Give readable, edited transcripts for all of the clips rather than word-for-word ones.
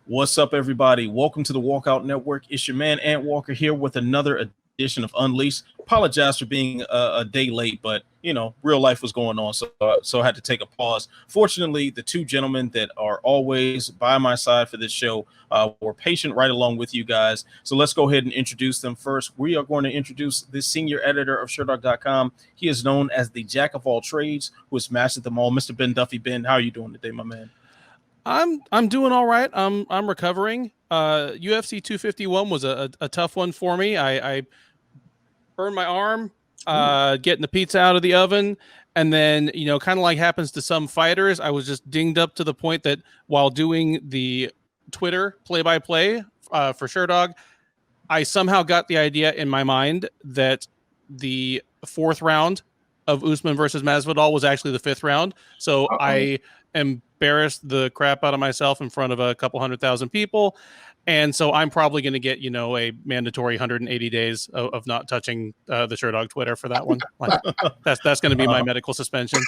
What's up, everybody? Welcome to the Walkout Network. It's your man, Ant Walker, here with another edition of Unleashed. Apologize for being a day late, but, real life was going on, so I had to take a pause. Fortunately, the two gentlemen that are always by my side for this show were patient right along with you guys. So let's go ahead and introduce them first. We are going to introduce the senior editor of SureDog.com. He is known as the jack of all trades, who has mastered them all. Mr. Ben Duffy. Ben, how are you doing today, my man? I'm doing all right. I'm recovering. UFC 251 was a tough one for me. I burned my arm getting the pizza out of the oven, and then kind of like happens to some fighters, I was just dinged up to the point that while doing the Twitter play-by-play for SureDog, I somehow got the idea in my mind that the fourth round of Usman versus Masvidal was actually the fifth round. So I embarrassed the crap out of myself in front of a couple 100,000 people. And so I'm probably going to get, a mandatory 180 days of not touching the SureDog Twitter for that one. Like, that's going to be my medical suspension.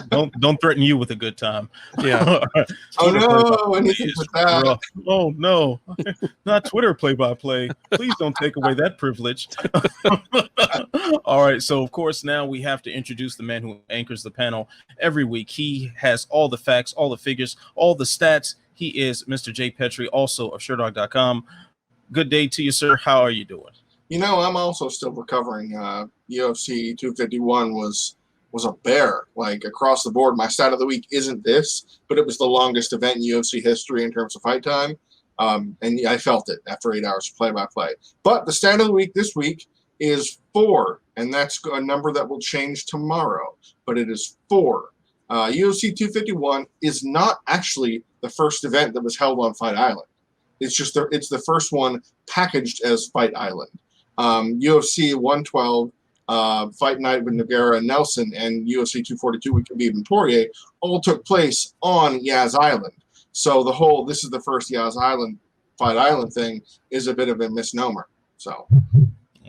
Don't threaten you with a good time. Yeah. Oh no! Anything with that? Rough. Oh no! Not Twitter play-by-play. Please don't take away that privilege. All right. So of course now we have to introduce the man who anchors the panel every week. He has all the facts, all the figures, all the stats. He is Mr. Jay Petrie, also of SureDog.com. Good day to you, sir. How are you doing? I'm also still recovering. UFC 251 was a bear, like across the board. My stat of the week isn't this, but it was the longest event in UFC history in terms of fight time. And I felt it after 8 hours of play-by-play. But the stat of the week this week is 4, and that's a number that will change tomorrow. But it is 4. UFC 251 is not actually the first event that was held on Fight Island. It's just it's the first one packaged as Fight Island. UFC 112, Fight Night with Nogueira and Nelson, and UFC 242 with Khabib and Poirier all took place on Yas Island. So this is the first Yas Island Fight Island thing is a bit of a misnomer. So.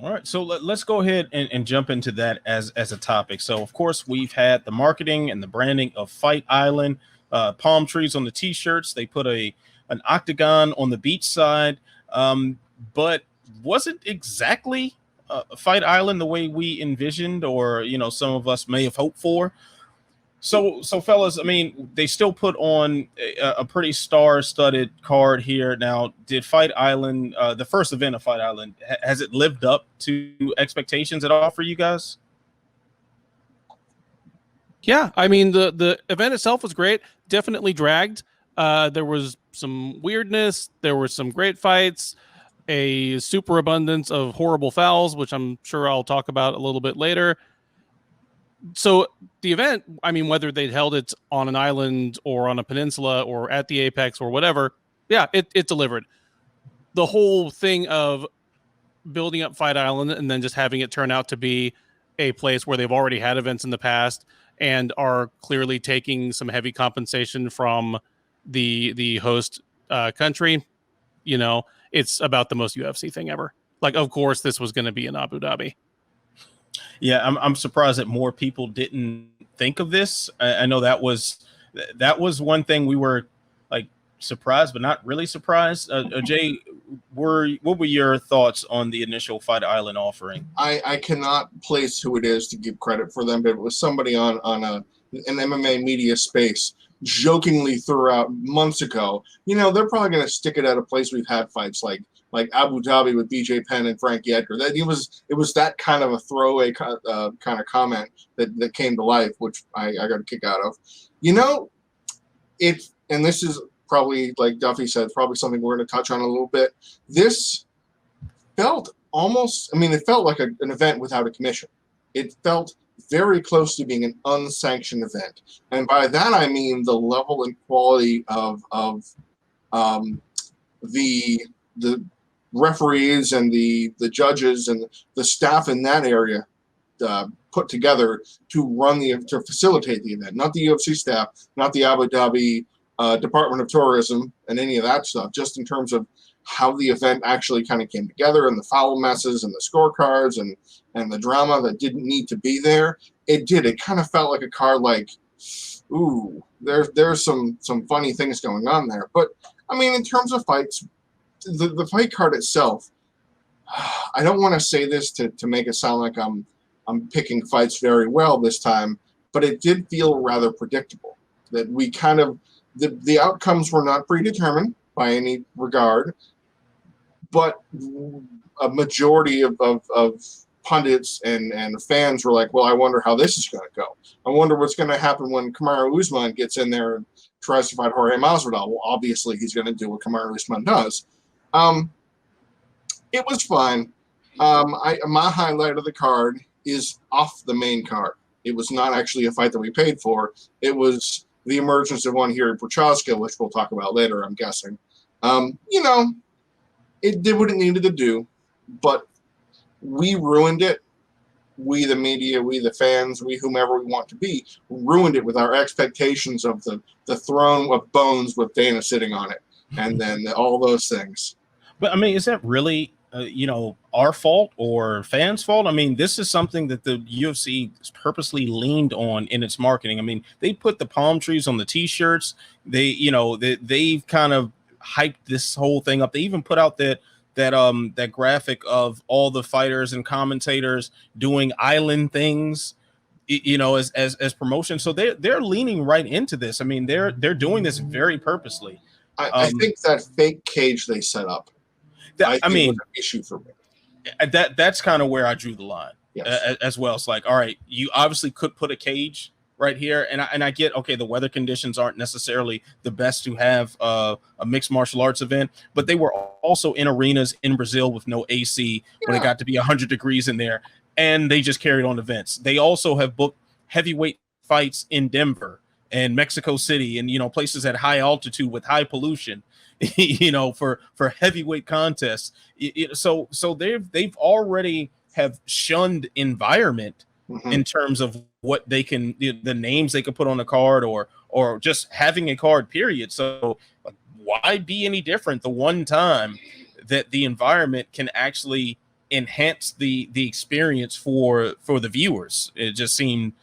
All right, so let's go ahead and jump into that as a topic. So, of course, we've had the marketing and the branding of Fight Island, palm trees on the T-shirts. They put an octagon on the beach side, but wasn't exactly Fight Island the way we envisioned or, some of us may have hoped for. So fellas, I mean, they still put on a pretty star-studded card here. Now, did Fight Island, the first event of Fight Island, has it lived up to expectations at all for you guys? Yeah, I mean, the event itself was great. Definitely dragged. There was some weirdness. There were some great fights. A superabundance of horrible fouls, which I'm sure I'll talk about a little bit later. So the event, I mean, whether they'd held it on an island or on a peninsula or at the apex or whatever, yeah, it delivered. The whole thing of building up Fight Island and then just having it turn out to be a place where they've already had events in the past and are clearly taking some heavy compensation from the host country, it's about the most UFC thing ever. Like, of course, this was going to be in Abu Dhabi. Yeah, I'm surprised that more people didn't think of this. I know that was one thing we were like surprised, but not really surprised. Jay, what were your thoughts on the initial Fight Island offering? I cannot place who it is to give credit for them, but it was somebody on an MMA media space jokingly threw out months ago. They're probably going to stick it at a place we've had fights like Abu Dhabi with BJ Penn and Frankie Edgar. That it was that kind of a throwaway kind of comment that came to life, which I got a kick out of. And this is probably, like Duffy said, probably something we're going to touch on a little bit. This felt it felt like an event without a commission. It felt very close to being an unsanctioned event, and by that I mean the level and quality of the referees and the judges and the staff in that area put together to facilitate the event. Not the UFC staff, not the Abu Dhabi Department of Tourism and any of that stuff, just in terms of how the event actually kind of came together and the foul messes and the scorecards and the drama that didn't need to be there. It kind of felt like a card like, ooh, there's some funny things going on there. But I mean, in terms of fights, the fight card itself, I don't want to say this to make it sound like I'm picking fights very well this time, but it did feel rather predictable. That we kind of the outcomes were not predetermined by any regard, but a majority of pundits and fans were like, well, I wonder how this is going to go. I wonder what's going to happen when Kamaru Usman gets in there and tries to fight Jorge Masvidal. Well, obviously he's going to do what Kamaru Usman does. It was fine. My highlight of the card is off the main card. It was not actually a fight that we paid for. It was the emergence of one here in PROCHAZKA, which we'll talk about later, I'm guessing. It did what it needed to do, but we ruined it. We, the media, we, the fans, we, whomever we want to be, ruined it with our expectations of the throne of bones with Dana sitting on it, and then all those things. But I mean, is that really, our fault or fans' fault? I mean, this is something that the UFC purposely leaned on in its marketing. I mean, they put the palm trees on the T-shirts. They've kind of hyped this whole thing up. They even put out that graphic of all the fighters and commentators doing island things, as promotion. So they're leaning right into this. I mean, they're doing this very purposely. I think that fake cage they set up. I mean, was an issue for me. That's kind of where I drew the line. Yes. As well. It's like, all right, you obviously could put a cage right here, and I get, okay, the weather conditions aren't necessarily the best to have a mixed martial arts event, but they were also in arenas in Brazil with no AC when it got to be 100 degrees in there, and they just carried on events. They also have booked heavyweight fights in Denver and Mexico City and places at high altitude with high pollution. For heavyweight contests. So they've already have shunned environment in terms of what they can, the names they could put on a card or just having a card, period. So why be any different the one time that the environment can actually enhance the experience for the viewers? It just seemed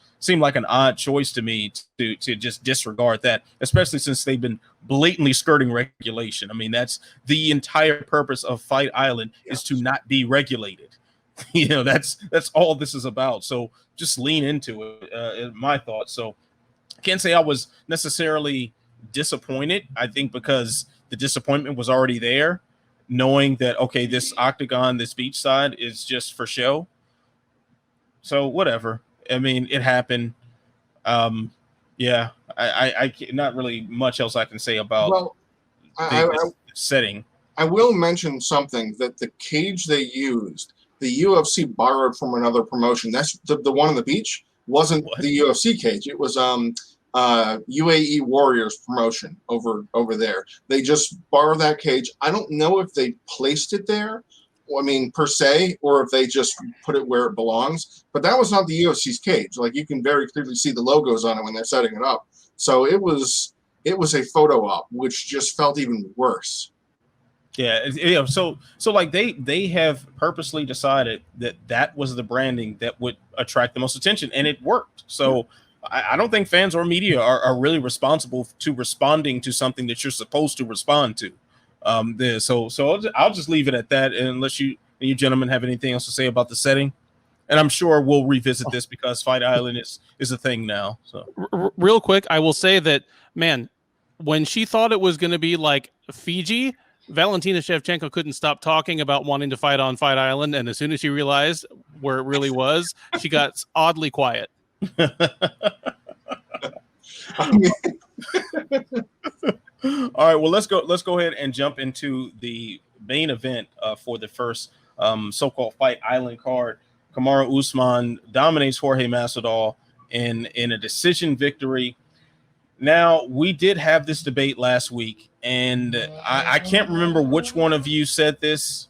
like an odd choice to me to just disregard that, especially since they've been blatantly skirting regulation. I mean, that's the entire purpose of Fight Island is to not be regulated. That's all this is about. So just lean into it, my thoughts. So I can't say I was necessarily disappointed. I think because the disappointment was already there, knowing that, okay, this Octagon, this beachside is just for show. So whatever. I mean, it happened. I not really much else I can say about the setting. I will mention something that the cage they used, the UFC borrowed from another promotion. That's the one on the beach wasn't the UFC cage. It was UAE Warriors promotion over there. They just borrowed that cage. I don't know if they placed it there, I mean, per se, or if they just put it where it belongs. But that was not the UFC's cage. Like, you can very clearly see the logos on it when they're setting it up. So it was a photo op, which just felt even worse. Yeah. So like they have purposely decided that was the branding that would attract the most attention, and it worked. So I don't think fans or media are really responsible to responding to something that you're supposed to respond to. So I'll just leave it at that, unless you gentlemen have anything else to say about the setting. And I'm sure we'll revisit this because Fight Island is a thing now. So real quick, I will say that, man, when she thought it was going to be like Fiji, Valentina Shevchenko couldn't stop talking about wanting to fight on Fight Island, and as soon as she realized where it really was, she got oddly quiet. All right, well, let's go ahead and jump into the main event for the first so-called Fight Island card. Kamaru Usman dominates Jorge Masvidal in a decision victory. Now, we did have this debate last week, and I can't remember which one of you said this,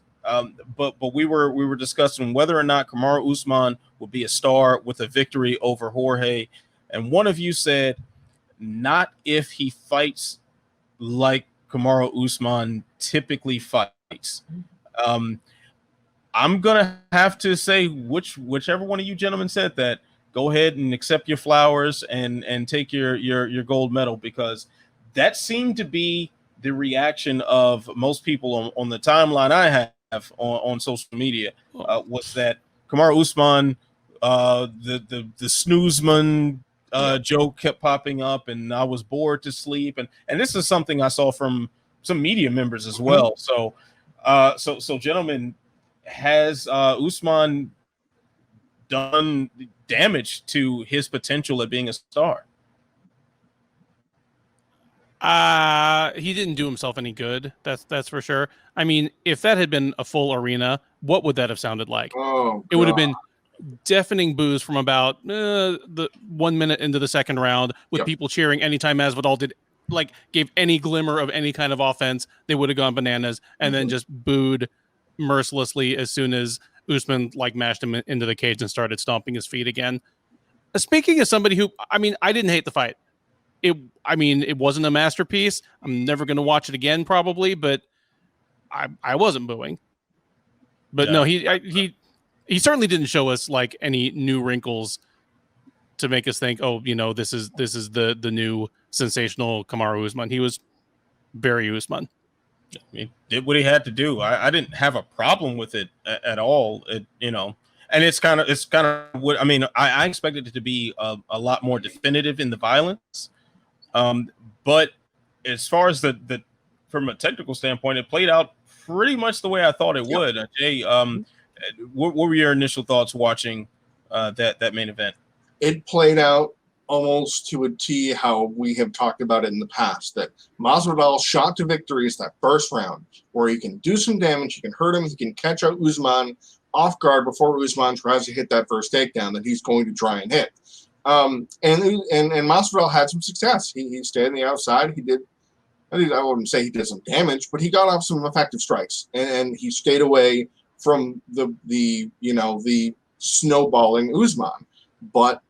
but we were discussing whether or not Kamaru Usman would be a star with a victory over Jorge, and one of you said not if he fights like Kamaru Usman typically fights. I'm gonna have to say whichever one of you gentlemen said that, go ahead and accept your flowers and take your gold medal, because that seemed to be the reaction of most people on the timeline I have on social media was that Kamaru Usman, the snoozeman joke kept popping up, and I was bored to sleep, and this is something I saw from some media members as well. So, so gentlemen, has Usman done damage to his potential at being a star? He didn't do himself any good. That's for sure. I mean, if that had been a full arena, what would that have sounded like? Oh, it would have been deafening boos from about the 1 minute into the second round, with people cheering anytime Masvidal gave any glimmer of any kind of offense. They would have gone bananas, and then just booed mercilessly as soon as Usman mashed him into the cage and started stomping his feet again. Speaking as somebody who, I mean, I didn't hate the fight. It wasn't a masterpiece. I'm never going to watch it again, probably, but I wasn't booing. But no, he certainly didn't show us any new wrinkles to make us think, oh, this is the new sensational Kamaru Usman. He was very Usman. He did what he had to do. I didn't have a problem with it at all. And it's kind of what I mean. I expected it to be a lot more definitive in the violence. But as far as the from a technical standpoint, it played out pretty much the way I thought it would. Jay, what were your initial thoughts watching that main event? It played out almost to a T how we have talked about it in the past, that Masvidal shot to victory is that first round where he can do some damage, he can hurt him, he can catch out Usman off guard before Usman tries to hit that first takedown that he's going to try and hit. And Masvidal had some success. He stayed on the outside. He did, I wouldn't say he did some damage, but he got off some effective strikes, and he stayed away from the snowballing Usman. But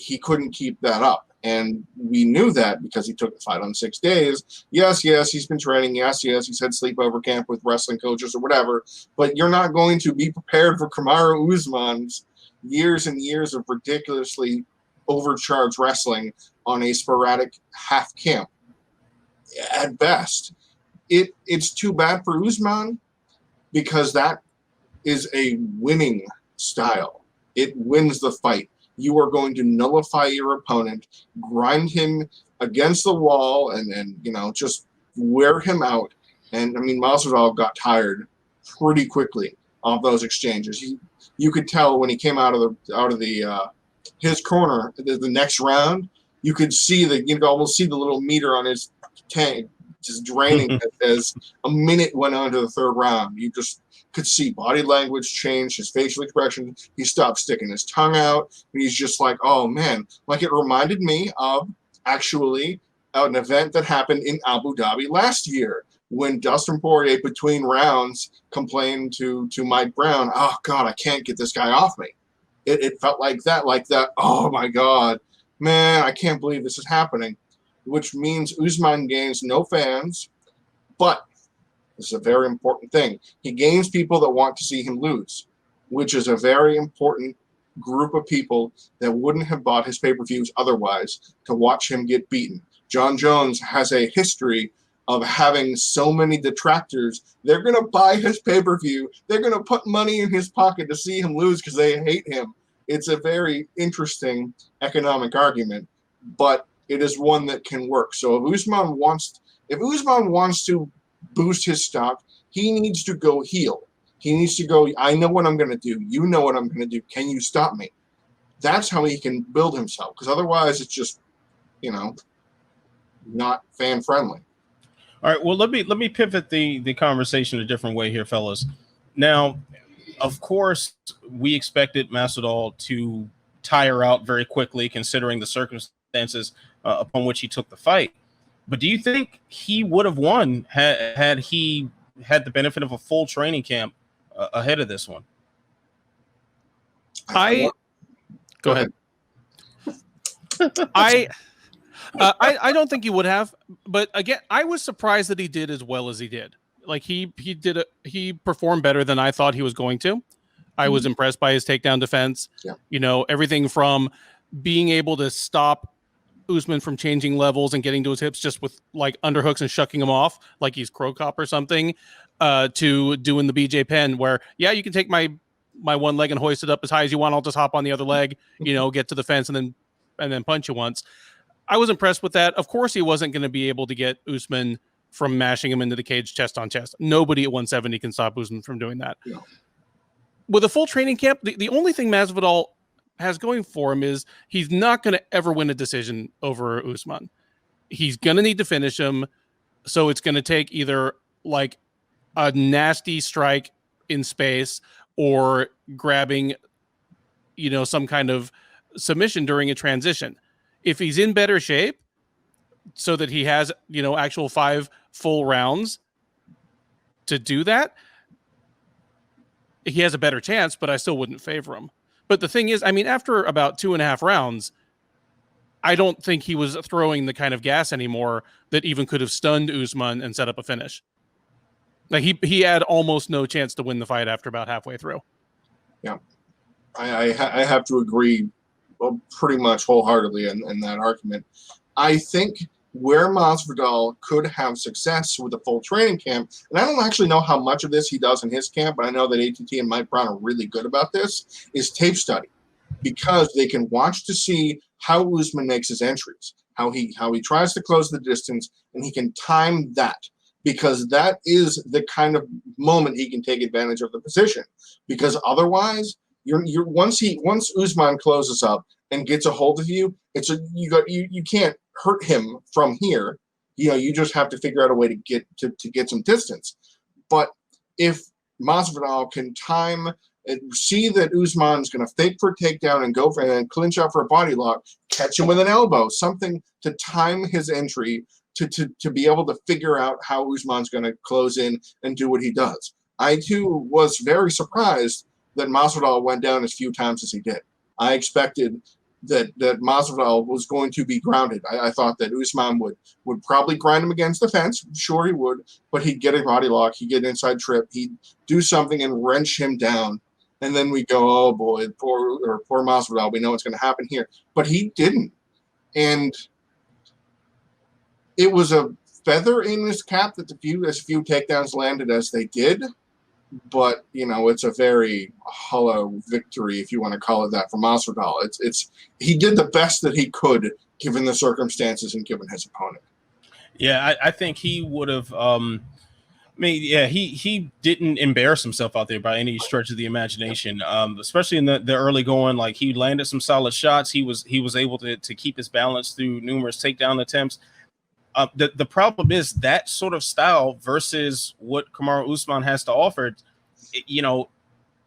he couldn't keep that up, and we knew that because he took the fight on 6 days. Yes, he's been training. Yes, he's had sleepover camp with wrestling coaches or whatever, but you're not going to be prepared for Kamaru Usman's years and years of ridiculously overcharged wrestling on a sporadic half camp. At best, it's too bad for Usman, because that is a winning style. It wins the fight. You are going to nullify your opponent, grind him against the wall, and just wear him out. And I mean, Masvidal got tired pretty quickly of those exchanges. You could tell when he came out of his corner, the next round, you could almost see the little meter on his tank just draining as a minute went on to the third round. You just could see body language change, his facial expression. He stopped sticking his tongue out. And he's just like, oh man, it reminded me of actually an event that happened in Abu Dhabi last year when Dustin Poirier between rounds complained to Mike Brown, oh God, I can't get this guy off me. It felt like that. Oh my God, man, I can't believe this is happening, which means Usman gains no fans, but this is a very important thing. He gains people that want to see him lose, which is a very important group of people that wouldn't have bought his pay-per-views otherwise to watch him get beaten. John Jones has a history of having so many detractors. They're going to buy his pay-per-view. They're going to put money in his pocket to see him lose because they hate him. It's a very interesting economic argument, but it is one that can work. So if Usman wants to boost his stock, he needs to go heel. He needs to go, I know what I'm going to do. You know what I'm going to do. Can you stop me? That's how he can build himself, because otherwise it's just, not fan friendly. All right. Well, let me pivot the conversation a different way here, fellas. Now, of course, we expected Masvidal to tire out very quickly, considering the circumstances upon which he took the fight. But do you think he would have won had he had the benefit of a full training camp ahead of this one? Go ahead. I don't think he would have, but again, I was surprised that he did as well as he did. He performed better than I thought he was going to. I was impressed by his takedown defense. Yeah. Everything from being able to stop Usman from changing levels and getting to his hips just with like underhooks and shucking him off like he's Crow Cop or something, to doing the BJ Penn where, yeah, you can take my one leg and hoist it up as high as you want. I'll just hop on the other leg, get to the fence and then punch you once. I was impressed with that. Of course, he wasn't going to be able to get Usman from mashing him into the cage chest on chest. Nobody at 170 can stop Usman from doing that. No. With a full training camp, the only thing Masvidal has going for him is he's not going to ever win a decision over Usman. He's going to need to finish him. So it's going to take either like a nasty strike in space or grabbing, some kind of submission during a transition. If he's in better shape so that he has, actual 5 full rounds to do that, he has a better chance, but I still wouldn't favor him. But the thing is, after about 2.5 rounds, I don't think he was throwing the kind of gas anymore that even could have stunned Usman and set up a finish. Like he had almost no chance to win the fight after about halfway through. Yeah, I have to agree pretty much wholeheartedly in that argument. I think where Masvidal could have success with a full training camp, and I don't actually know how much of this he does in his camp, but I know that ATT and Mike Brown are really good about this, is tape study, because they can watch to see how Usman makes his entries, how he tries to close the distance, and he can time that, because that is the kind of moment he can take advantage of the position. Because otherwise, once Usman closes up and gets a hold of you, you can't hurt him from here. You just have to figure out a way to get some distance. But if Masvidal can time and see that Usman's going to fake for a takedown and go for it and clinch out for a body lock, catch him with an elbow, something to time his entry to be able to figure out how Usman's going to close in and do what he does. I too was very surprised that Masvidal went down as few times as he did. I expected that Masvidal was going to be grounded. I thought that Usman would probably grind him against the fence. Sure, he would, but he'd get a body lock, he'd get an inside trip, he'd do something and wrench him down. And then we go, oh boy, poor Masvidal, we know what's going to happen here. But he didn't. And it was a feather in his cap that as few takedowns landed as they did. But, it's a very hollow victory, if you want to call it that, for Masvidal. He did the best that he could, given the circumstances and given his opponent. Yeah, I think he would have he didn't embarrass himself out there by any stretch of the imagination, especially in the early going. Like, he landed some solid shots. He was able to keep his balance through numerous takedown attempts. The problem is that sort of style versus what Kamaru Usman has to offer,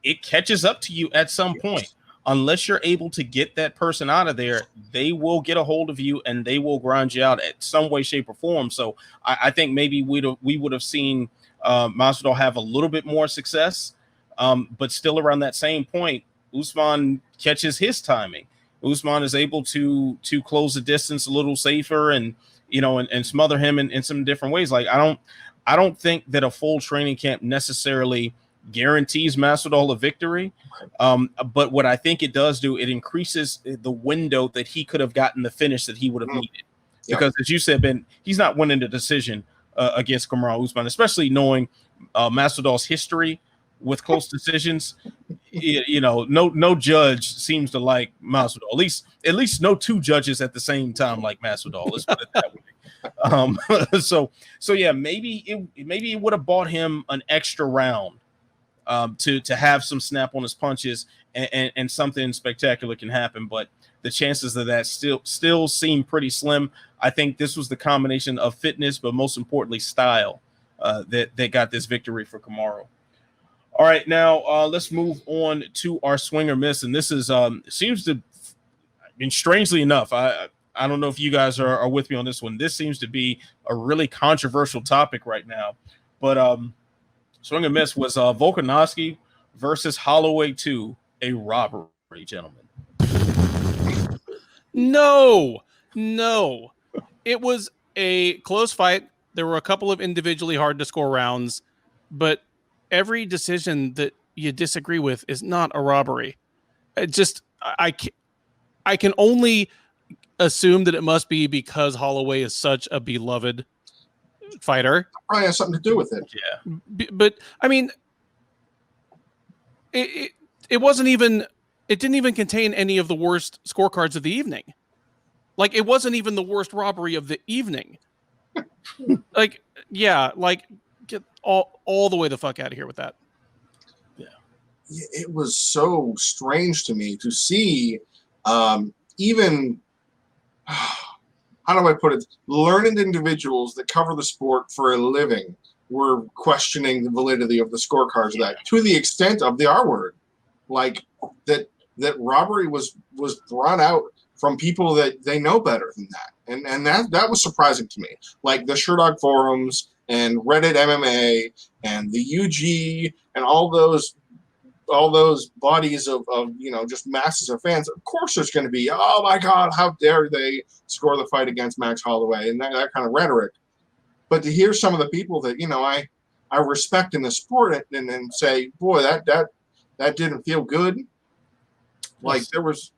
it catches up to you at some point. Unless you're able to get that person out of there, they will get a hold of you and they will grind you out at some way, shape, or form. So I think maybe we would have seen Masvidal have a little bit more success, but still around that same point, Usman catches his timing. Usman is able to close the distance a little safer and smother him in some different ways. Like, I don't think that a full training camp necessarily guarantees Masvidal a victory. But what I think it does do, it increases the window that he could have gotten the finish that he would have needed. Yeah. Because as you said, Ben, he's not winning the decision against Kamaru Usman, especially knowing Masvidal's history with close decisions. No judge seems to like Masvidal. At least no two judges at the same time like Masvidal. Let's put it that way. So yeah, maybe it would have bought him an extra round to have some snap on his punches and something spectacular can happen. But the chances of that still seem pretty slim. I think this was the combination of fitness, but most importantly, style that got this victory for Kamaru. All right, now let's move on to our swing or miss, and this is seems to, strangely enough, I don't know if you guys are with me on this one. This seems to be a really controversial topic right now, but swing or miss was Volkanovski versus Holloway 2, a robbery, gentlemen. No, it was a close fight. There were a couple of individually hard to score rounds, but every decision that you disagree with is not a robbery. I can only assume that it must be because Holloway is such a beloved fighter. Probably has something to do with it. Yeah. But I mean, it wasn't even. It didn't even contain any of the worst scorecards of the evening. Like, it wasn't even the worst robbery of the evening. Like, yeah, like, get all the way the fuck out of here with that. Yeah, it was so strange to me to see even, how do I put it, learned individuals that cover the sport for a living were questioning the validity of the scorecards of that, to the extent of the R word. Like, that robbery was brought out from people that they know better than that. And that was surprising to me. Like the Sherdog forums and Reddit MMA and the UG and all those bodies of just masses of fans. Of course there's going to be, oh my God, how dare they score the fight against Max Holloway, and that kind of rhetoric. But to hear some of the people that, I respect in the sport and then say, boy, that didn't feel good. Like there was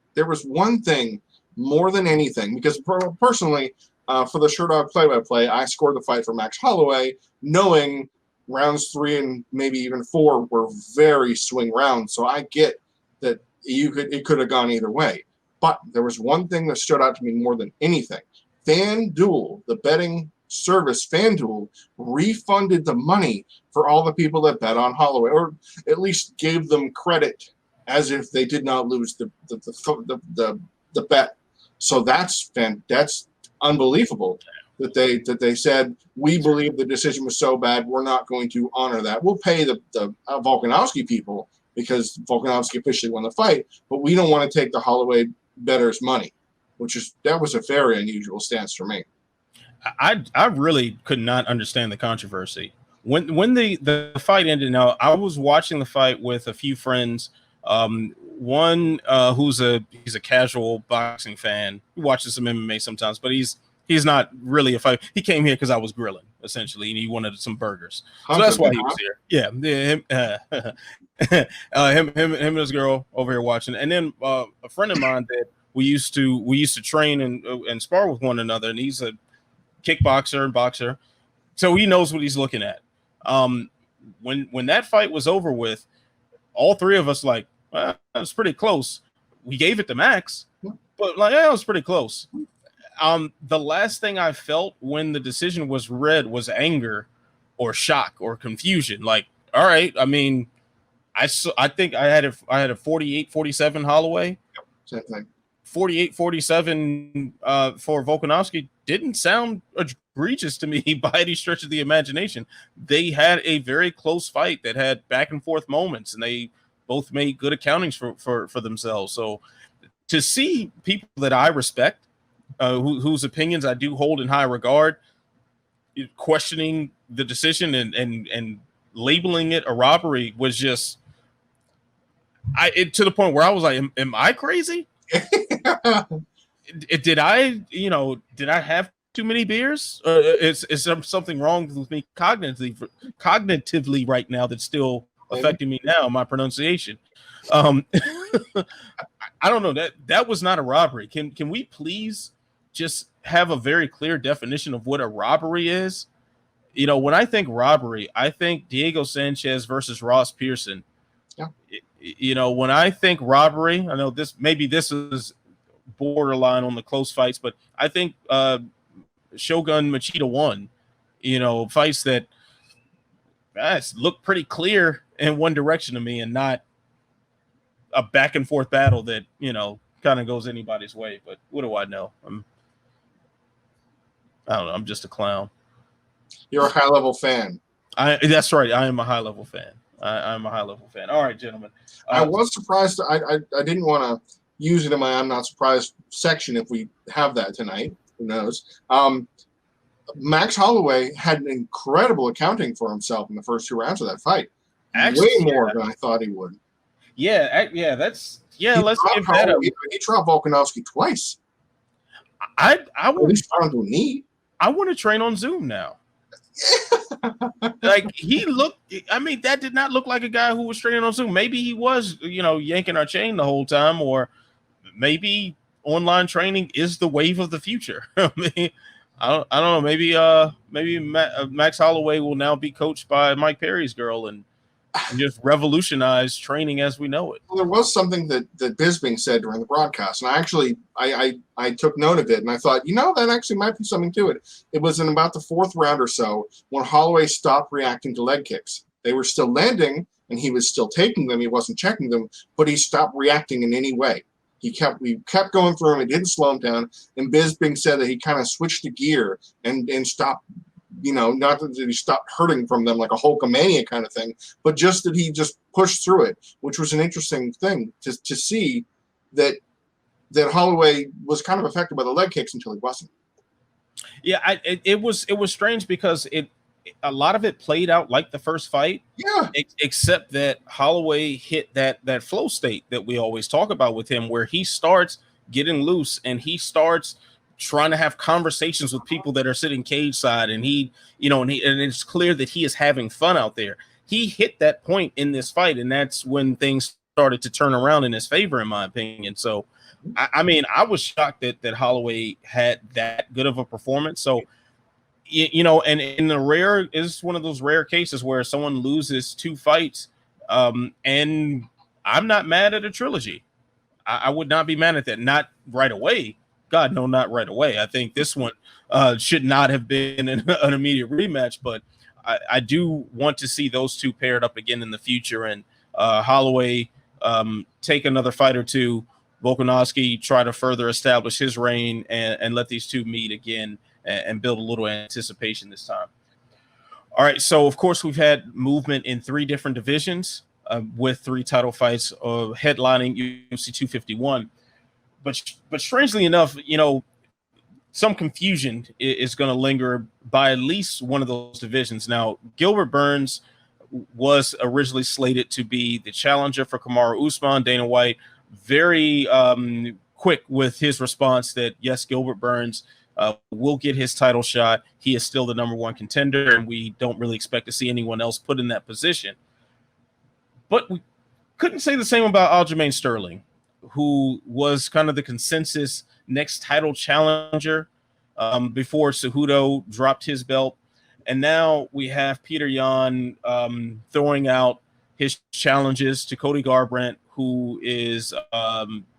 one thing more than anything, because personally, for the Sherdog play-by-play, I scored the fight for Max Holloway, knowing rounds 3 and maybe even 4 were very swing rounds. So I get that it could have gone either way. But there was one thing that stood out to me more than anything. FanDuel, the betting service FanDuel, refunded the money for all the people that bet on Holloway, or at least gave them credit as if they did not lose the bet. So that's unbelievable that they said, we believe the decision was so bad, we're not going to honor that. We'll pay the Volkanovski people because Volkanovski officially won the fight, but we don't want to take the Holloway bettors' money, that was a very unusual stance for me. I really could not understand the controversy when the fight ended. Now I was watching the fight with a few friends. One he's a casual boxing fan. He watches some MMA sometimes, but he's not really a fight. He came here because I was grilling essentially, and he wanted some burgers, so that's why he was here. Him and his girl over here watching, and then a friend of mine that we used to train and spar with one another, and he's a kickboxer and boxer, so he knows what he's looking at. When that fight was over with, all three of us like, well, that was pretty close. We gave it to Max, but like, yeah, it was pretty close. The last thing I felt when the decision was read was anger or shock or confusion. Like, all right, I mean, I think I had a 48-47 Holloway. Same thing. 48-47 for Volkanovski didn't sound egregious to me by any stretch of the imagination. They had a very close fight that had back and forth moments, and they both made good accountings for themselves. So to see people that I respect, whose opinions I do hold in high regard, questioning the decision and labeling it a robbery was just to the point where I was like, am I crazy? Did I have too many beers? Is there something wrong with me cognitively right now that's still affecting me now? My pronunciation. I don't know. That was not a robbery. Can we please just have a very clear definition of what a robbery is? When I think robbery, I think Diego Sanchez versus Ross Pearson. Yeah. When I think robbery, I know this is borderline on the close fights, but I think Shogun Machida won. Fights that look pretty clear in one direction to me, and not a back and forth battle that kind of goes anybody's way. But what do I know? I don't know. I'm just a clown. You're a high level fan. That's right. I am a high level fan. I'm a high level fan. All right, gentlemen. I was surprised. I didn't want to use it in my I'm not surprised section if we have that tonight. Who knows? Max Holloway had an incredible accounting for himself in the first 2 rounds of that fight. Actually, way more than I thought he would. Yeah. Let's give that up. He dropped Volkanovski twice. I would at least found to a knee. I want to train on Zoom now. Like he looked. I mean, that did not look like a guy who was training on Zoom. Maybe he was, yanking our chain the whole time, or maybe online training is the wave of the future. I mean, I don't know. Maybe Max Holloway will now be coached by Mike Perry's girl and just revolutionize training as we know it. Well, there was something that Bisping said during the broadcast, and I took note of it, and I thought, that actually might be something to it. It was in about the fourth round or so when Holloway stopped reacting to leg kicks. They were still landing, and he was still taking them. He wasn't checking them, but he stopped reacting in any way. We kept going through him. It didn't slow him down. And Bisping said that he kind of switched the gear and stopped, not that he stopped hurting from them like a Hulkamania kind of thing, but just that he just pushed through it, which was an interesting thing to see that Holloway was kind of affected by the leg kicks until he wasn't. Yeah, it was strange because a lot of it played out like the first fight. Yeah. Except that Holloway hit that flow state that we always talk about with him, where he starts getting loose and he starts trying to have conversations with people that are sitting cage side, and and it's clear that he is having fun out there. He hit that point in this fight, and that's when things started to turn around in his favor, in my opinion. So, I mean, I was shocked that Holloway had that good of a performance. So, and in the rare is one of those rare cases where someone loses 2 fights, and I'm not mad at a trilogy. I would not be mad at that. Not right away. God, no, not right away. I think this one should not have been an immediate rematch, but I do want to see those two paired up again in the future, and Holloway take another fight or two, Volkanovski try to further establish his reign, and let these two meet again and build a little anticipation this time. All right, so of course we've had movement in 3 different divisions with 3 title fights headlining UFC 251. But strangely enough, some confusion is going to linger by at least one of those divisions. Now, Gilbert Burns was originally slated to be the challenger for Kamaru Usman. Dana White very quick with his response that, yes, Gilbert Burns will get his title shot. He is still the #1 contender, and we don't really expect to see anyone else put in that position. But we couldn't say the same about Aljamain Sterling, who was kind of the consensus next title challenger before Cejudo dropped his belt. And now we have Peter Yan throwing out his challenges to Cody Garbrandt, who is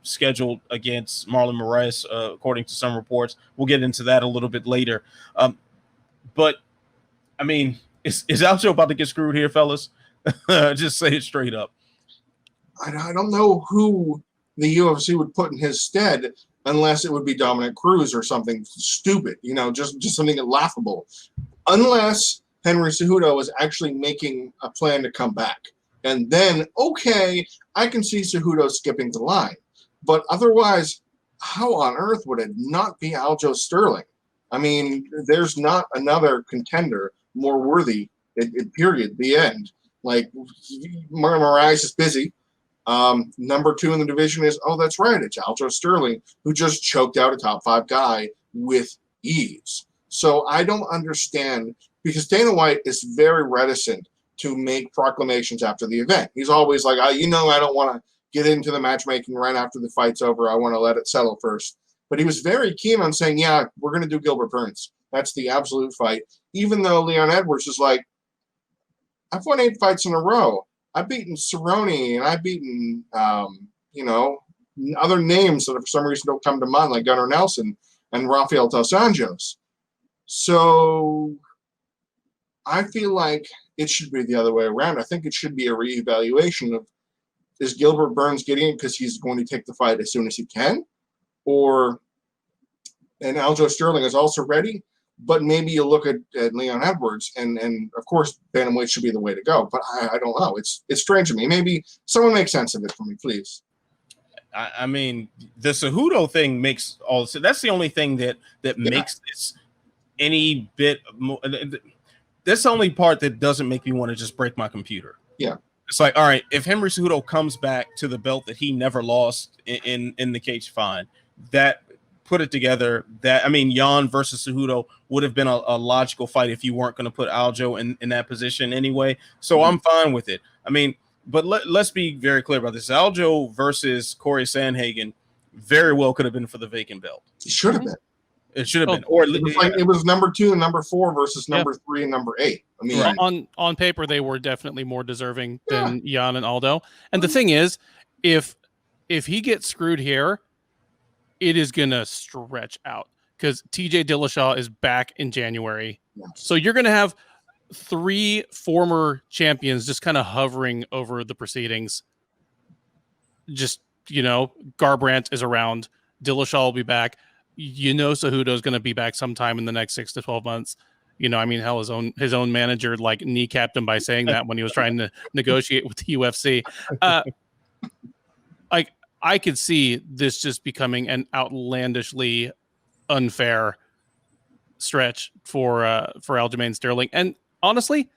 scheduled against Marlon Moraes, according to some reports. We'll get into that a little bit later. But, I mean, is Aljo about to get screwed here, fellas? Just say it straight up. I don't know who the UFC would put in his stead unless it would be Dominic Cruz or something stupid, just something laughable. Unless Henry Cejudo is actually making a plan to come back. And then, okay, I can see Cejudo skipping the line. But otherwise, how on earth would it not be Aljo Sterling? I mean, there's not another contender more worthy, period, the end. Like, Marlon Moraes is busy. #2 in the division is, oh, that's right, it's Aljo Sterling, who just choked out a top 5 guy with ease. So I don't understand, because Dana White is very reticent to make proclamations after the event. He's always like, I don't want to get into the matchmaking right after the fight's over. I want to let it settle first. But he was very keen on saying, yeah, we're going to do Gilbert Burns. That's the absolute fight. Even though Leon Edwards is like, I've won 8 fights in a row. I've beaten Cerrone, and I've beaten, other names that for some reason don't come to mind, like Gunnar Nelson and Rafael Dos Anjos. So I feel like it should be the other way around. I think it should be a reevaluation of, is Gilbert Burns getting it because he's going to take the fight as soon as he can? And Aljo Sterling is also ready? But maybe you look at Leon Edwards, and of course, bantamweight should be the way to go. But I don't know. It's strange to me. Maybe someone make sense of it for me, please. I mean, the Cejudo thing makes all. So that's the only thing that makes this any bit more. That's the only part that doesn't make me want to just break my computer. Yeah. It's like, all right, if Henry Cejudo comes back to the belt that he never lost in the cage, fine. That. Put it together. That, I mean, Yan versus Cejudo would have been a logical fight if you weren't going to put Aljo in that position anyway. So I'm fine with it. I mean, but let's be very clear about this. Aljo versus Corey Sandhagen very well could have been for the vacant belt. It should have been. It should have been. Or it was number 2 and number 4 versus number 3 and number 8. I mean, on paper, they were definitely more deserving than Jan and Aldo. And the thing is, if he gets screwed here, it is gonna stretch out because TJ Dillashaw is back in January. Yes. So you're gonna have 3 former champions just kind of hovering over the proceedings. Just, Garbrandt is around. Dillashaw will be back. Cejudo is going to be back sometime in the next 6 to 12 months. Hell, his own manager kneecapped him by saying that when he was trying to negotiate with the UFC. I could see this just becoming an outlandishly unfair stretch for Aljamain Sterling. And honestly,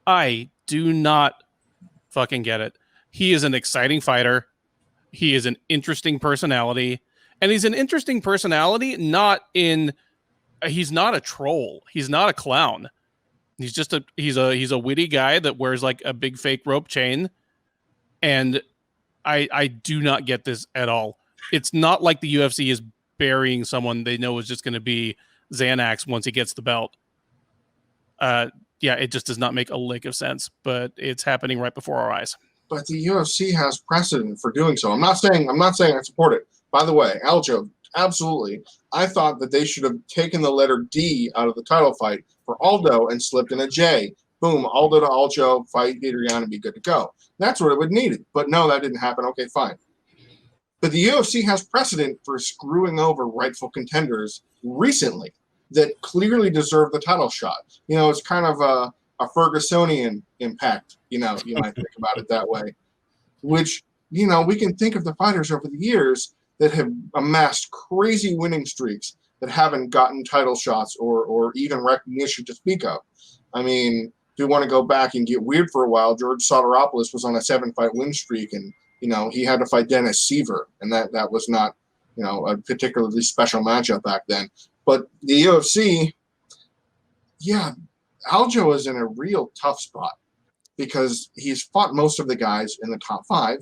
I do not fucking get it. He is an exciting fighter. He is an interesting personality. And he's an interesting personality, he's not a troll. He's not a clown. He's just he's a witty guy that wears like a big fake rope chain. And I do not get this at all. It's not like the UFC is burying someone they know is just going to be Xanax once he gets the belt. It just does not make a lick of sense, but it's happening right before our eyes. But the UFC has precedent for doing so. I'm not saying I support it. By the way, Aljo, absolutely. I thought that they should have taken the letter D out of the title fight for Aldo and slipped in a J. Boom, Aldo to Aljo, fight Adrian and be good to go. That's what it would need. But no, that didn't happen. Okay, fine. But the UFC has precedent for screwing over rightful contenders recently that clearly deserve the title shot. It's kind of a Fergusonian impact, you might think about it that way, which, we can think of the fighters over the years that have amassed crazy winning streaks that haven't gotten title shots or even recognition to speak of. I mean, if you want to go back and get weird for a while, George Soteropoulos was on a 7-fight win streak, and he had to fight Dennis Seaver, and that was not a particularly special matchup back then. But the UFC, Aljo is in a real tough spot because he's fought most of the guys in the top 5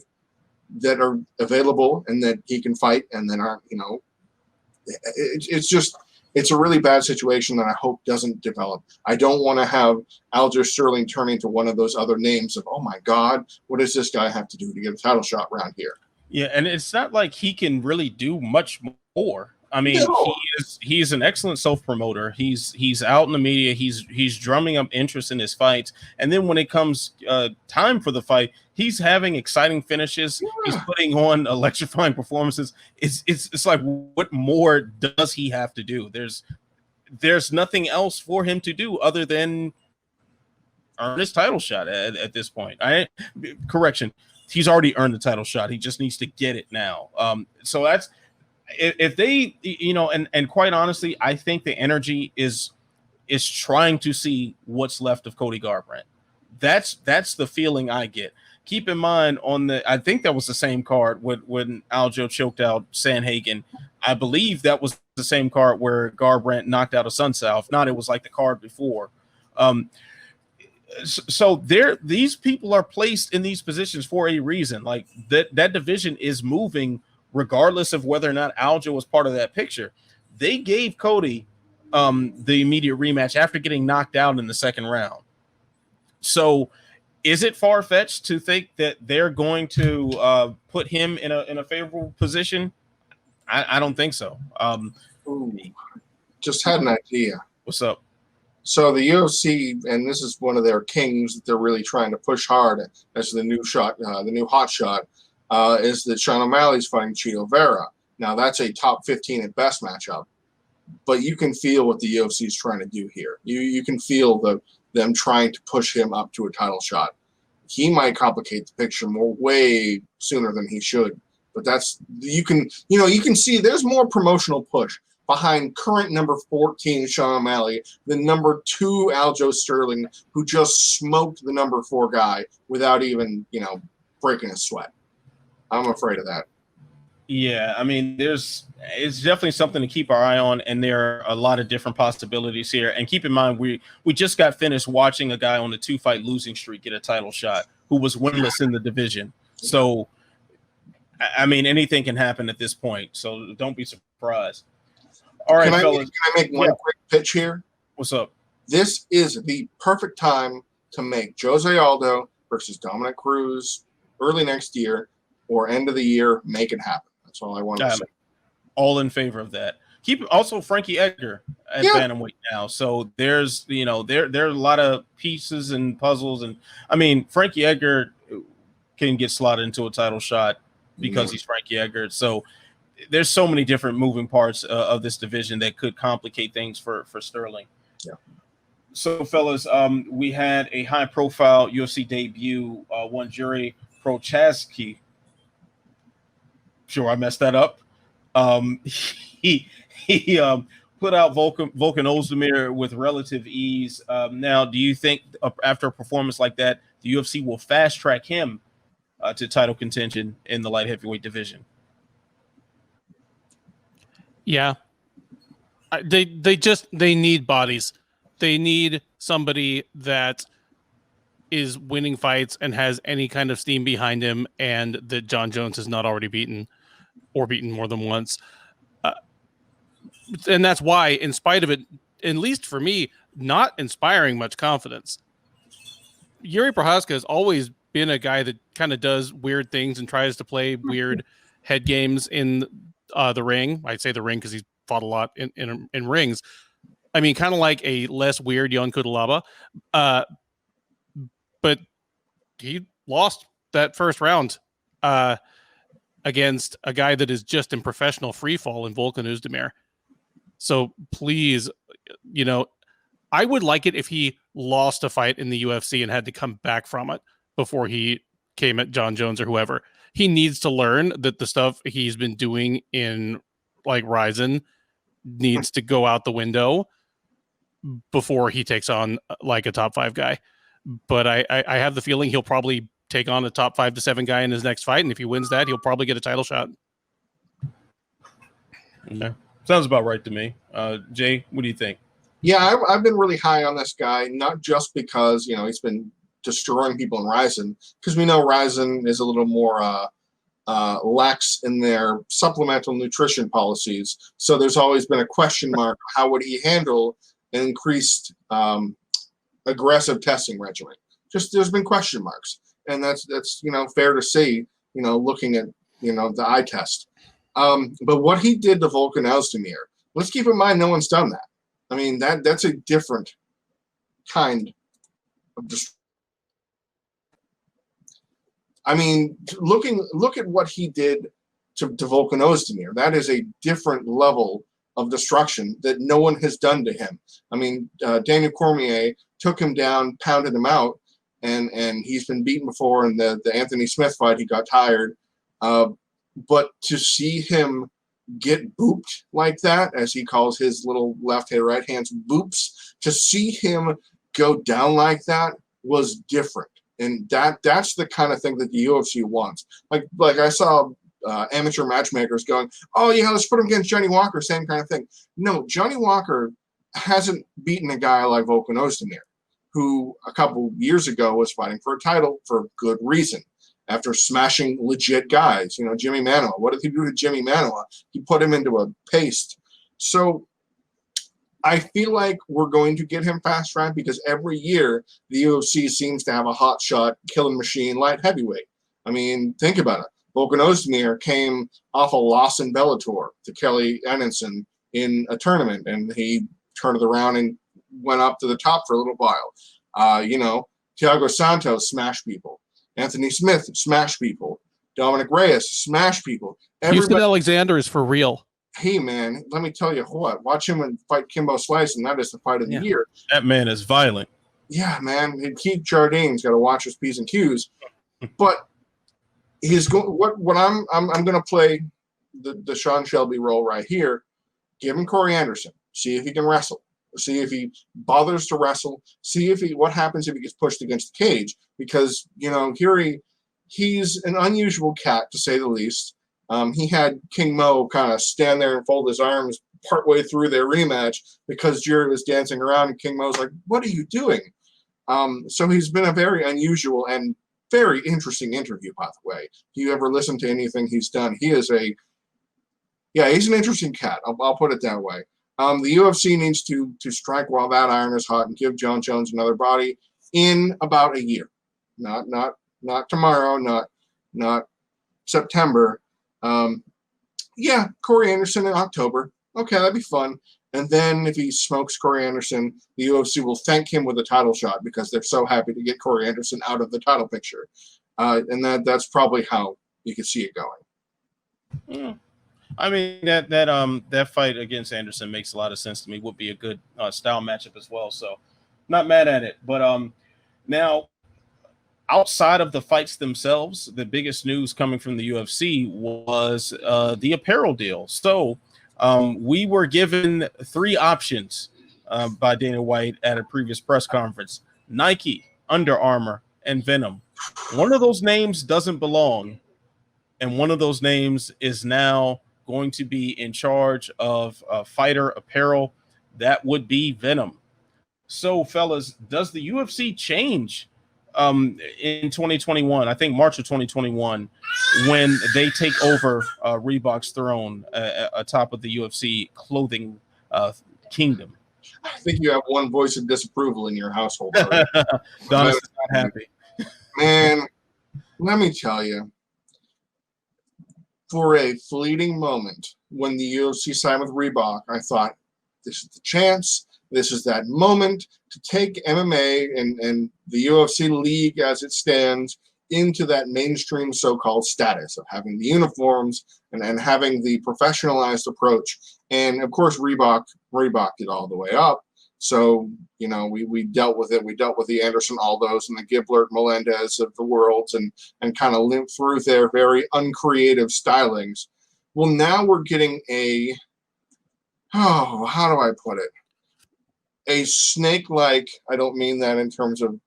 that are available and that he can fight, and then aren't, it's a really bad situation that I hope doesn't develop. I don't want to have Aljamain Sterling turn into one of those other names of, oh my God, what does this guy have to do to get a title shot around here? Yeah, and it's not like he can really do much more. I mean, he's an excellent self-promoter. He's out in the media. He's drumming up interest in his fights. And then when it comes time for the fight, he's having exciting finishes. Yeah. He's putting on electrifying performances. It's like, what more does he have to do? There's nothing else for him to do other than earn his title shot at this point. Correction, he's already earned the title shot. He just needs to get it now. So that's. If they, and quite honestly, I think the energy is trying to see what's left of Cody Garbrandt. That's the feeling I get. Keep in mind I think that was the same card when Aljo choked out Sanhagen. I believe that was the same card where Garbrandt knocked out a Sunsao. If not, it was like the card before. So these people are placed in these positions for a reason. Like that division is moving. Regardless of whether or not Aljo was part of that picture, they gave Cody the immediate rematch after getting knocked out in the second round. So is it far-fetched to think that they're going to put him in a favorable position? I don't think so. Just had an idea. What's up? So the UFC, and this is one of their kings that they're really trying to push hard as the new hot shot, is that Sean O'Malley's fighting Chito Vera. Now, that's a top 15 at best matchup, but you can feel what the UFC is trying to do here. You can feel them trying to push him up to a title shot. He might complicate the picture way sooner than he should, but you can see there's more promotional push behind current number 14 Sean O'Malley than number 2 Aljo Sterling, who just smoked the number 4 guy without even breaking a sweat. I'm afraid of that. Yeah, I mean, it's definitely something to keep our eye on, and there are a lot of different possibilities here. And keep in mind, we just got finished watching a guy on a 2-fight losing streak get a title shot who was winless in the division. So I mean, anything can happen at this point, so don't be surprised. All right, fellas. Can I make one quick pitch here? What's up? This is the perfect time to make Jose Aldo versus Dominic Cruz early next year or end of the year. Make it happen. That's all I want to say. All in favor of that. Keep also Frankie Edgar at bantamweight now. So there's there are a lot of pieces and puzzles, and I mean Frankie Edgar can get slotted into a title shot because he's Frankie Edgar. So there's so many different moving parts of this division that could complicate things for Sterling. Yeah. So fellas, we had a high profile UFC debut. One JIRI PROCHAZKA. Sure, I messed that up. He put out Volkan Ozdemir with relative ease. Now, do you think after a performance like that, the UFC will fast track him to title contention in the light heavyweight division? Yeah, they need bodies. They need somebody that is winning fights and has any kind of steam behind him, and that John Jones has not already beaten or beaten more than once. And that's why, in spite of it, at least for me, not inspiring much confidence, JIRI PROCHAZKA has always been a guy that kind of does weird things and tries to play weird head games in the ring. I'd say the ring because he's fought a lot in rings. I mean, kind of like a less weird Jan Kudalaba. But he lost that first round against a guy that is just in professional free fall in Volkan Ozdemir. So please, I would like it if he lost a fight in the UFC and had to come back from it before he came at John Jones or whoever. He needs to learn that the stuff he's been doing in like Rizin needs to go out the window before he takes on like a top 5 guy. But I have the feeling he'll probably take on a top 5 to 7 guy in his next fight. And if he wins that, he'll probably get a title shot. Okay. Sounds about right to me. Jay, what do you think? Yeah, I've been really high on this guy, not just because, he's been destroying people in Rizin, because we know Rizin is a little more lax in their supplemental nutrition policies. So there's always been a question mark. How would he handle an increased aggressive testing regimen? Just there's been question marks. And that's fair to say, looking at, the eye test. But what he did to Volkan Ozdemir, let's keep in mind no one's done that. I mean, that's a different kind of look at what he did to Volkan Ozdemir. That is a different level of destruction that no one has done to him. I mean, Daniel Cormier took him down, pounded him out, and he's been beaten before. In the Anthony Smith fight, he got tired. But to see him get booped like that, as he calls his little left hand, right hands boops, to see him go down like that was different. And that's the kind of thing that the UFC wants. Like I saw amateur matchmakers going, oh yeah, let's put him against Johnny Walker, same kind of thing. No, Johnny Walker hasn't beaten a guy like Volkan Ozdemir, who a couple years ago was fighting for a title for good reason. After smashing legit guys, Jimmy Manoa. What did he do to Jimmy Manoa? He put him into a paste. So I feel like we're going to get him fast track because every year the UFC seems to have a hot shot killing machine light heavyweight. I mean, think about it. Volkan Ozdemir came off a loss in Bellator to Kelly Edinson in a tournament, and he turned it around and went up to the top for a little while. Thiago Santos smashed people. Anthony Smith smashed people. Dominic Reyes smashed people. Houston Alexander is for real. Hey, man, let me tell you what. Watch him fight Kimbo Slice, and that is the fight of the year. That man is violent. Yeah, man. And Keith Jardine's got to watch his P's and Q's. But he's going. What I'm going to play the Sean Shelby role right here. Give him Corey Anderson. See if he can wrestle. See if he bothers to wrestle. See what happens if he gets pushed against the cage. Because, here he's an unusual cat, to say the least. He had King Mo kind of stand there and fold his arms partway through their rematch because JIRI was dancing around and King Mo's like, what are you doing? So he's been a very unusual and very interesting interview, by the way. If you ever listen to anything he's done, he's an interesting cat. I'll put it that way. The UFC needs to strike while that iron is hot and give John Jones another body in about a year. Not tomorrow, not September. Corey Anderson in October. Okay, that'd be fun. And then if he smokes Corey Anderson, the UFC will thank him with a title shot because they're so happy to get Corey Anderson out of the title picture. And that's probably how you could see it going. Yeah. I mean, that fight against Anderson makes a lot of sense to me. Would be a good style matchup as well. So not mad at it. But now, outside of the fights themselves, the biggest news coming from the UFC was the apparel deal. So we were given 3 options by Dana White at a previous press conference: Nike, Under Armour, and VENUM. One of those names doesn't belong, and one of those names is now going to be in charge of fighter apparel. That would be VENUM. So, fellas, does the UFC change in 2021? I think March of 2021, when they take over Reebok's throne atop of the UFC clothing kingdom. I think you have one voice of disapproval in your household. Right? Donna's not happy. Man, let me tell you, for a fleeting moment, when the UFC signed with Reebok, I thought, this is the chance. This is that moment to take MMA and the UFC league as it stands into that mainstream so-called status of having the uniforms and having the professionalized approach. And of course, Reebok it all the way up. So, we dealt with it. We dealt with the Anderson Aldos and the Giblert Melendez of the worlds and kind of limped through their very uncreative stylings. Well, now we're getting how do I put it? A snake-like, I don't mean that in terms of,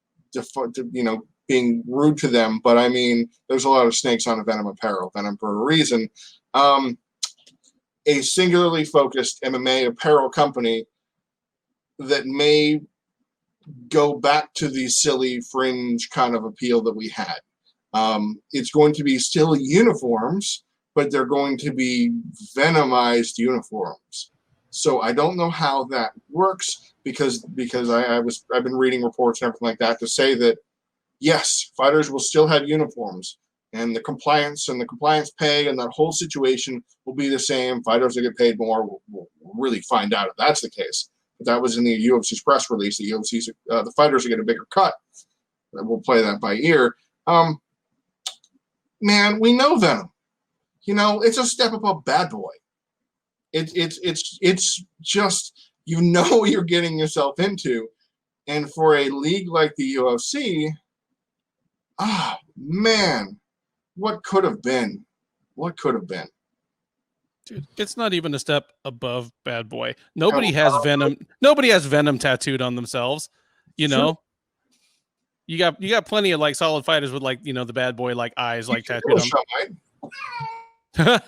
being rude to them, but I mean, there's a lot of snakes on VENUM apparel, VENUM for a reason. A singularly focused MMA apparel company that may go back to the silly fringe kind of appeal that we had. It's going to be still uniforms, but they're going to be Venomized uniforms. So I don't know how that works because I've been reading reports and everything like that to say that yes, fighters will still have uniforms and the compliance pay and that whole situation will be the same. Fighters that get paid more will really find out if that's the case. But that was in the UFC's press release. The fighters will get a bigger cut. We'll play that by ear. Man, we know VENUM. It's a step above Bad Boy. It's just what you're getting yourself into, and for a league like the UFC, man, what could have been? What could have been? Dude, it's not even a step above Bad Boy. Nobody has VENUM. Nobody has VENUM tattooed on themselves. Sure. You got plenty of solid fighters with the Bad Boy eyes tattooed on.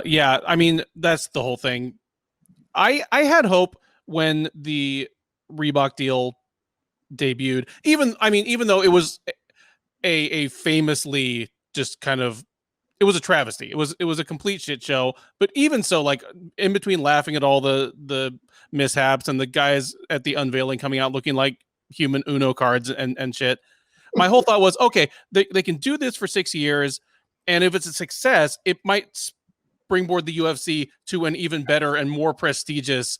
Yeah, I mean, that's the whole thing. I had hope when the Reebok deal debuted, even though it was a famously just kind of, it was a travesty. It was a complete shit show. But even so, in between laughing at all the mishaps and the guys at the unveiling coming out looking like human Uno cards and shit, my whole thought was, okay, they can do this for 6 years, and if it's a success, it might springboard the UFC to an even better and more prestigious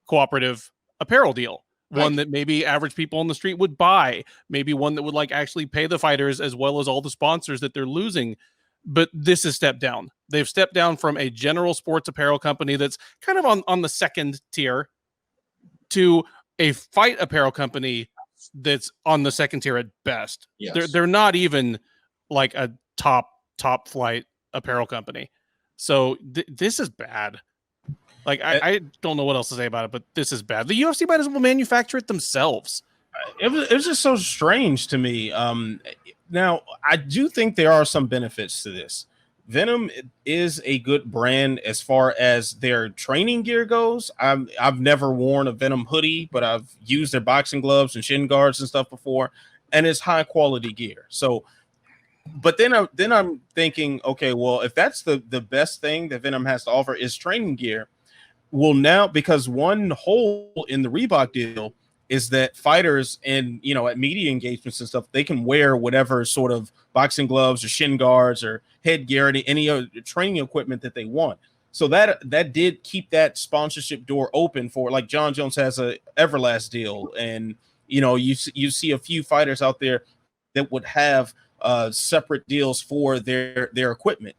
cooperative apparel deal. Right. One that maybe average people on the street would buy, maybe one that would actually pay the fighters as well as all the sponsors that they're losing. But this is stepped down. They've stepped down from a general sports apparel company that's kind of on the second tier to a fight apparel company that's on the second tier at best. Yes. They're not even a top flight apparel company. So this is bad. I don't know what else to say about it, but this is bad. The UFC might as well manufacture it themselves. It was just so strange to me. Now, I do think there are some benefits to this. Venum is a good brand as far as their training gear goes. I've never worn a Venum hoodie, but I've used their boxing gloves and shin guards and stuff before, and it's high quality gear. So, but then I'm thinking, okay, well, if that's the best thing that Venum has to offer is training gear, well, now because one hole in the Reebok deal is that fighters and at media engagements and stuff, they can wear whatever sort of boxing gloves or shin guards or headgear, any other training equipment that they want. So that did keep that sponsorship door open for, like, John Jones has a Everlast deal, and you see a few fighters out there that would have separate deals for their equipment.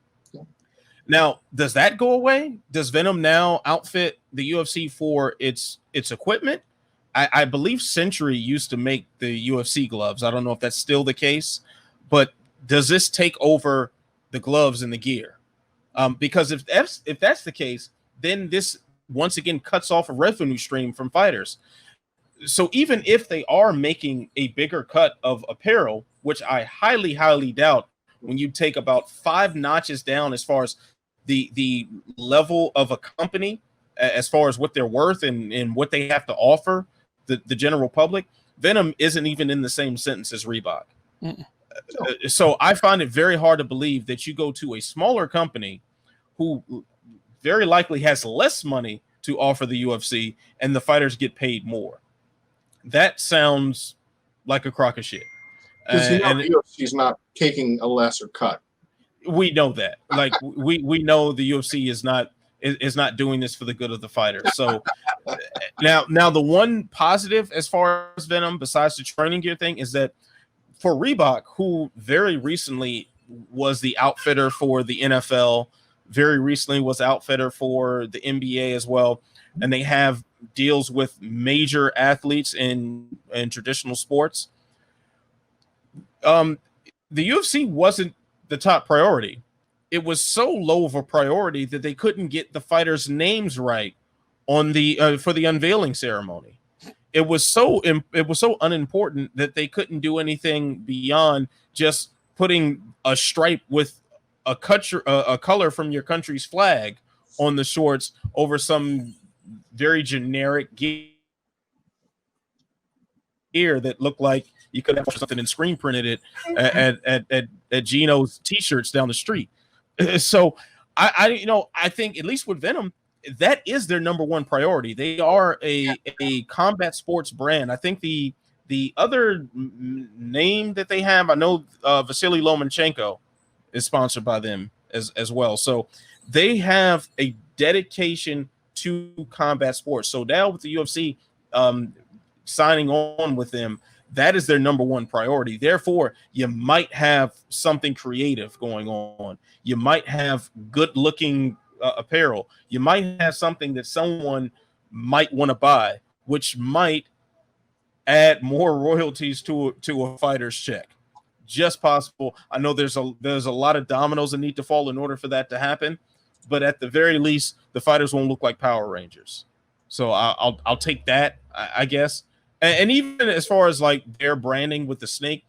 Now, does that go away? Does Venum now outfit the UFC for its equipment? I believe Century used to make the UFC gloves. I don't know if that's still the case, but does this take over the gloves and the gear? Because if that's the case, then this once again cuts off a revenue stream from fighters. So even if they are making a bigger cut of apparel, which I highly, highly doubt, when you take about 5 notches down as far as the level of a company, as far as what they're worth and what they have to offer the general public, Venum isn't even in the same sentence as Reebok. So I find it very hard to believe that you go to a smaller company who very likely has less money to offer the UFC and the fighters get paid more. That sounds like a crock of shit. Because the UFC is not taking a lesser cut. We know that. Like we know the UFC is not doing this for the good of the fighter. So now the one positive as far as Venum, besides the training gear thing, is that for Reebok, who very recently was the outfitter for the NFL, very recently was outfitter for the NBA as well, and they have deals with major athletes in traditional sports. The UFC wasn't the top priority. It was so low of a priority that they couldn't get the fighters' names right on the for the unveiling ceremony. It was so unimportant that they couldn't do anything beyond just putting a stripe with a color from your country's flag on the shorts over some very generic gear that looked like you could have something and screen printed it at Gino's t-shirts down the street. So I think at least with Venum, that is their number one priority. They are a combat sports brand. I think the other name that they have, I know Vasily Lomachenko is sponsored by them as well. So they have a dedication to combat sports. So now with the UFC signing on with them, that is their number one priority. Therefore, you might have something creative going on. You might have good-looking apparel. You might have something that someone might want to buy, which might add more royalties to a fighter's check. Just possible. I know there's a lot of dominoes that need to fall in order for that to happen, but at the very least, the fighters won't look like Power Rangers. So I'll take that, I guess. And even as far as like their branding with the snake,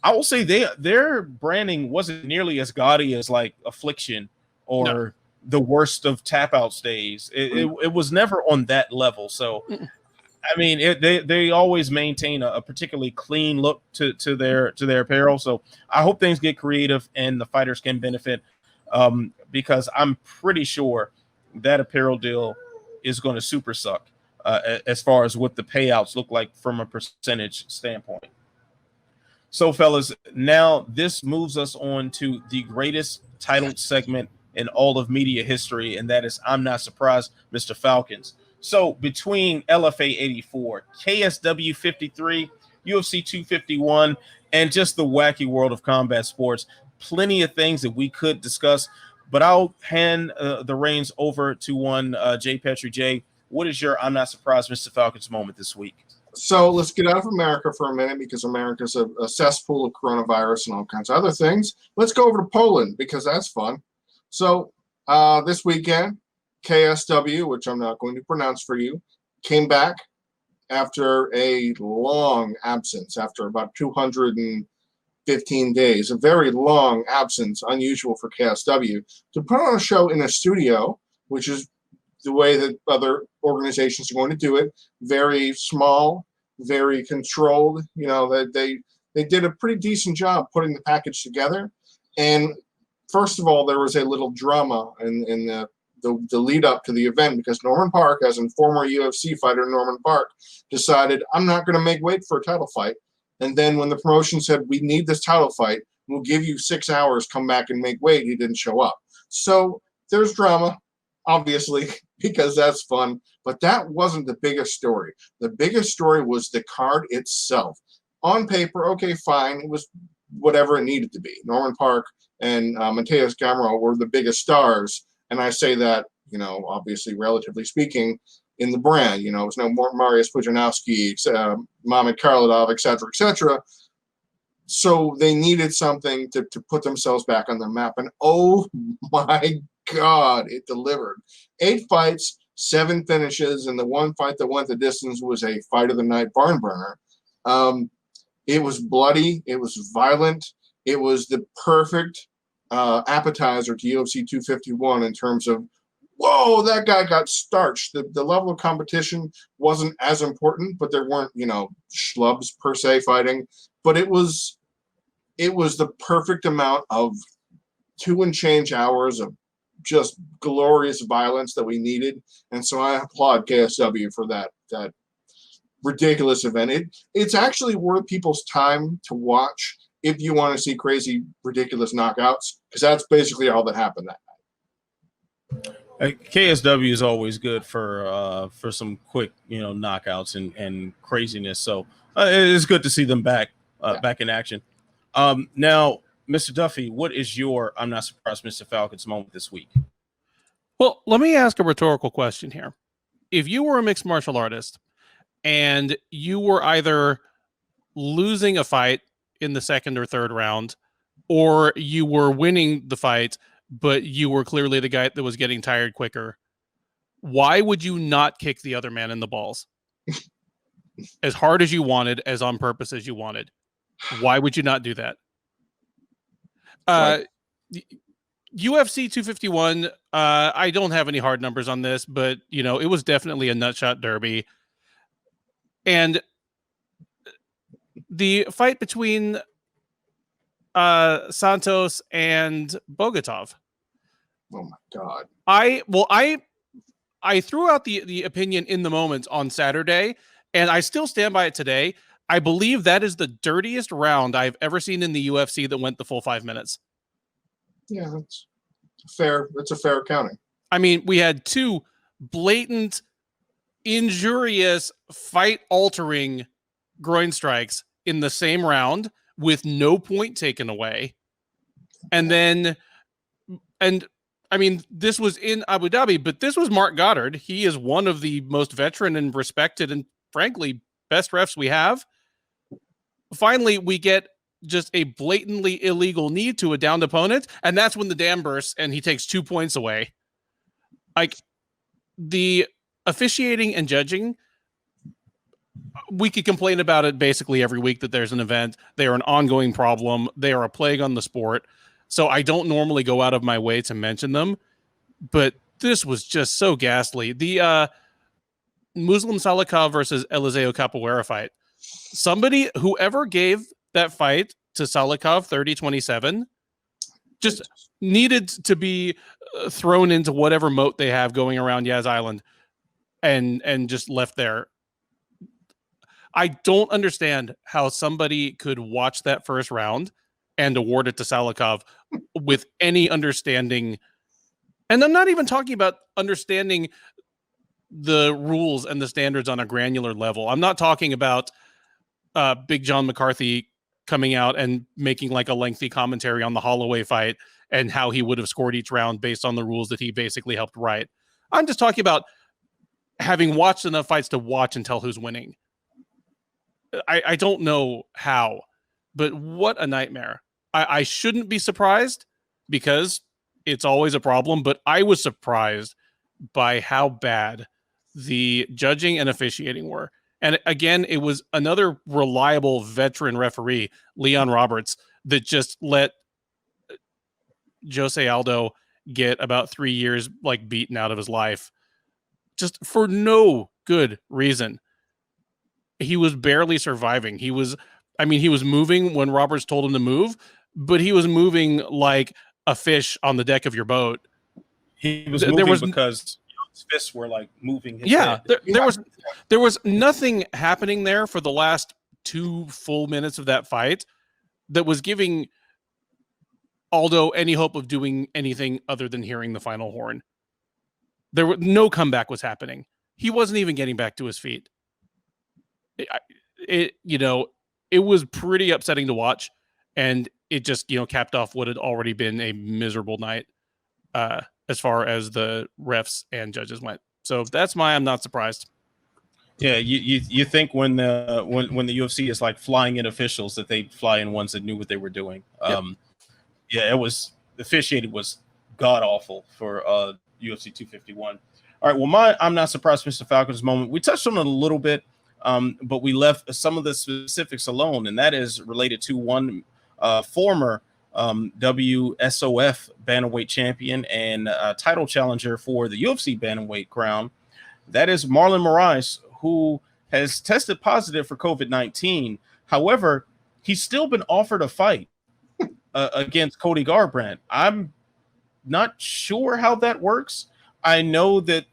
I will say their branding wasn't nearly as gaudy as like Affliction or the worst of tap out stays. It was never on that level. So I mean, they always maintain a particularly clean look to their apparel. So I hope things get creative and the fighters can benefit, because I'm pretty sure that apparel deal is going to super suck as far as what the payouts look like from a percentage standpoint. So, fellas, now this moves us on to the greatest titled segment in all of media history, and that is I'm Not Surprised, Mr. Falcons. So between LFA 84, KSW 53, UFC 251, and just the wacky world of combat sports, plenty of things that we could discuss, but I'll hand the reins over to one Jay Petrie. Jay, what is your I'm Not Surprised, Mr. Falcons moment this week? So let's get out of America for a minute, because America's a cesspool of coronavirus and all kinds of other things. Let's go over to Poland, because that's fun. So this weekend, KSW, which I'm not going to pronounce for you, came back after a long absence, after about 250 15 days, a very long absence, unusual for KSW, to put on a show in a studio, which is the way that other organizations are going to do it. Very small, very controlled. You know, that they did a pretty decent job putting the package together. And first of all, there was a little drama in the lead up to the event, because Norman Park, as a former UFC fighter, Norman Park, decided, I'm not going to make weight for a title fight. And then when the promotion said, we need this title fight, we'll give you 6 hours, come back and make weight, he didn't show up. So there's drama, obviously, because that's fun. But that wasn't the biggest story. The biggest story was the card itself. On paper, okay, fine. It was whatever it needed to be. Norman Park and Mateus Gamero were the biggest stars. And I say that, you know, obviously, relatively speaking, in the brand. You know, it was no more Mariusz Pudzianowski, Mamed Karladov, et cetera. So they needed something to put themselves back on the map. And oh my God, it delivered. 8 fights, 7 finishes, and the one fight that went the distance was a fight of the night barn burner. It was bloody. It was violent. It was the perfect appetizer to UFC 251 in terms of, whoa, that guy got starched. The level of competition wasn't as important, but there weren't, you know, schlubs per se fighting. But it was the perfect amount of 2 and change hours of just glorious violence that we needed. And so I applaud KSW for that ridiculous event. It's actually worth people's time to watch if you want to see crazy, ridiculous knockouts, because that's basically all that happened that night. KSW is always good for some quick, you know, knockouts and craziness. So it's good to see them back in action. Now, Mr. Duffy, what is your I'm not surprised, Mr. Falcons moment this week? Well, let me ask a rhetorical question here. If you were a mixed martial artist and you were either losing a fight in the second or third round, or you were winning the fight, but you were clearly the guy that was getting tired quicker, why would you not kick the other man in the balls? As hard as you wanted, as on purpose as you wanted. Why would you not do that? UFC 251, I don't have any hard numbers on this, but, you know, it was definitely a nutshot derby. And the fight between Santos and Bogatov. Oh my God. I threw out the opinion in the moment on Saturday, and I still stand by it today. I believe that is the dirtiest round I've ever seen in the UFC that went the full 5 minutes. Yeah, that's fair. That's a fair accounting. I mean, we had 2 blatant, injurious, fight-altering groin strikes in the same round with no point taken away. And then, I mean, this was in Abu Dhabi, but this was Mark Goddard. He is one of the most veteran and respected and, frankly, best refs we have. Finally, we get just a blatantly illegal knee to a downed opponent, and that's when the dam bursts and he takes 2 points away. Like, the officiating and judging, we could complain about it basically every week that there's an event. They are an ongoing problem. They are a plague on the sport. So I don't normally go out of my way to mention them, but this was just so ghastly. The Muslim Salikov versus Eliseo Capoeira fight. Whoever gave that fight to Salikov 30-27 just needed to be thrown into whatever moat they have going around Yaz Island and just left there. I don't understand how somebody could watch that first round and award it to Salikov with any understanding. And I'm not even talking about understanding the rules and the standards on a granular level. I'm not talking about Big John McCarthy coming out and making like a lengthy commentary on the Holloway fight and how he would have scored each round based on the rules that he basically helped write. I'm just talking about having watched enough fights to watch and tell who's winning. I don't know how, but what a nightmare. I shouldn't be surprised because it's always a problem, but I was surprised by how bad the judging and officiating were. And again, it was another reliable veteran referee, Leon Roberts, that just let Jose Aldo get about 3 years like beaten out of his life just for no good reason. He was barely surviving. He was moving when Roberts told him to move, but he was moving like a fish on the deck of your boat. He was moving because his fists were like moving his head. There was nothing happening there for the last 2 full minutes of that fight that was giving Aldo any hope of doing anything other than hearing the final horn. No comeback was happening. He wasn't even getting back to his feet. It was pretty upsetting to watch, and it just capped off what had already been a miserable night as far as the refs and judges went. So that's I'm not surprised. Yeah, you think when the UFC is like flying in officials that they fly in ones that knew what they were doing. Yep. Yeah, it was officiated was god awful for UFC 251. All right, well, I'm not surprised, Mr. Falcons moment. We touched on it a little bit, but we left some of the specifics alone, and that is related to one former WSOF bantamweight champion and title challenger for the UFC bantamweight crown. That is Marlon Moraes, who has tested positive for COVID-19. However, he's still been offered a fight against Cody Garbrandt. I'm not sure how that works. I know that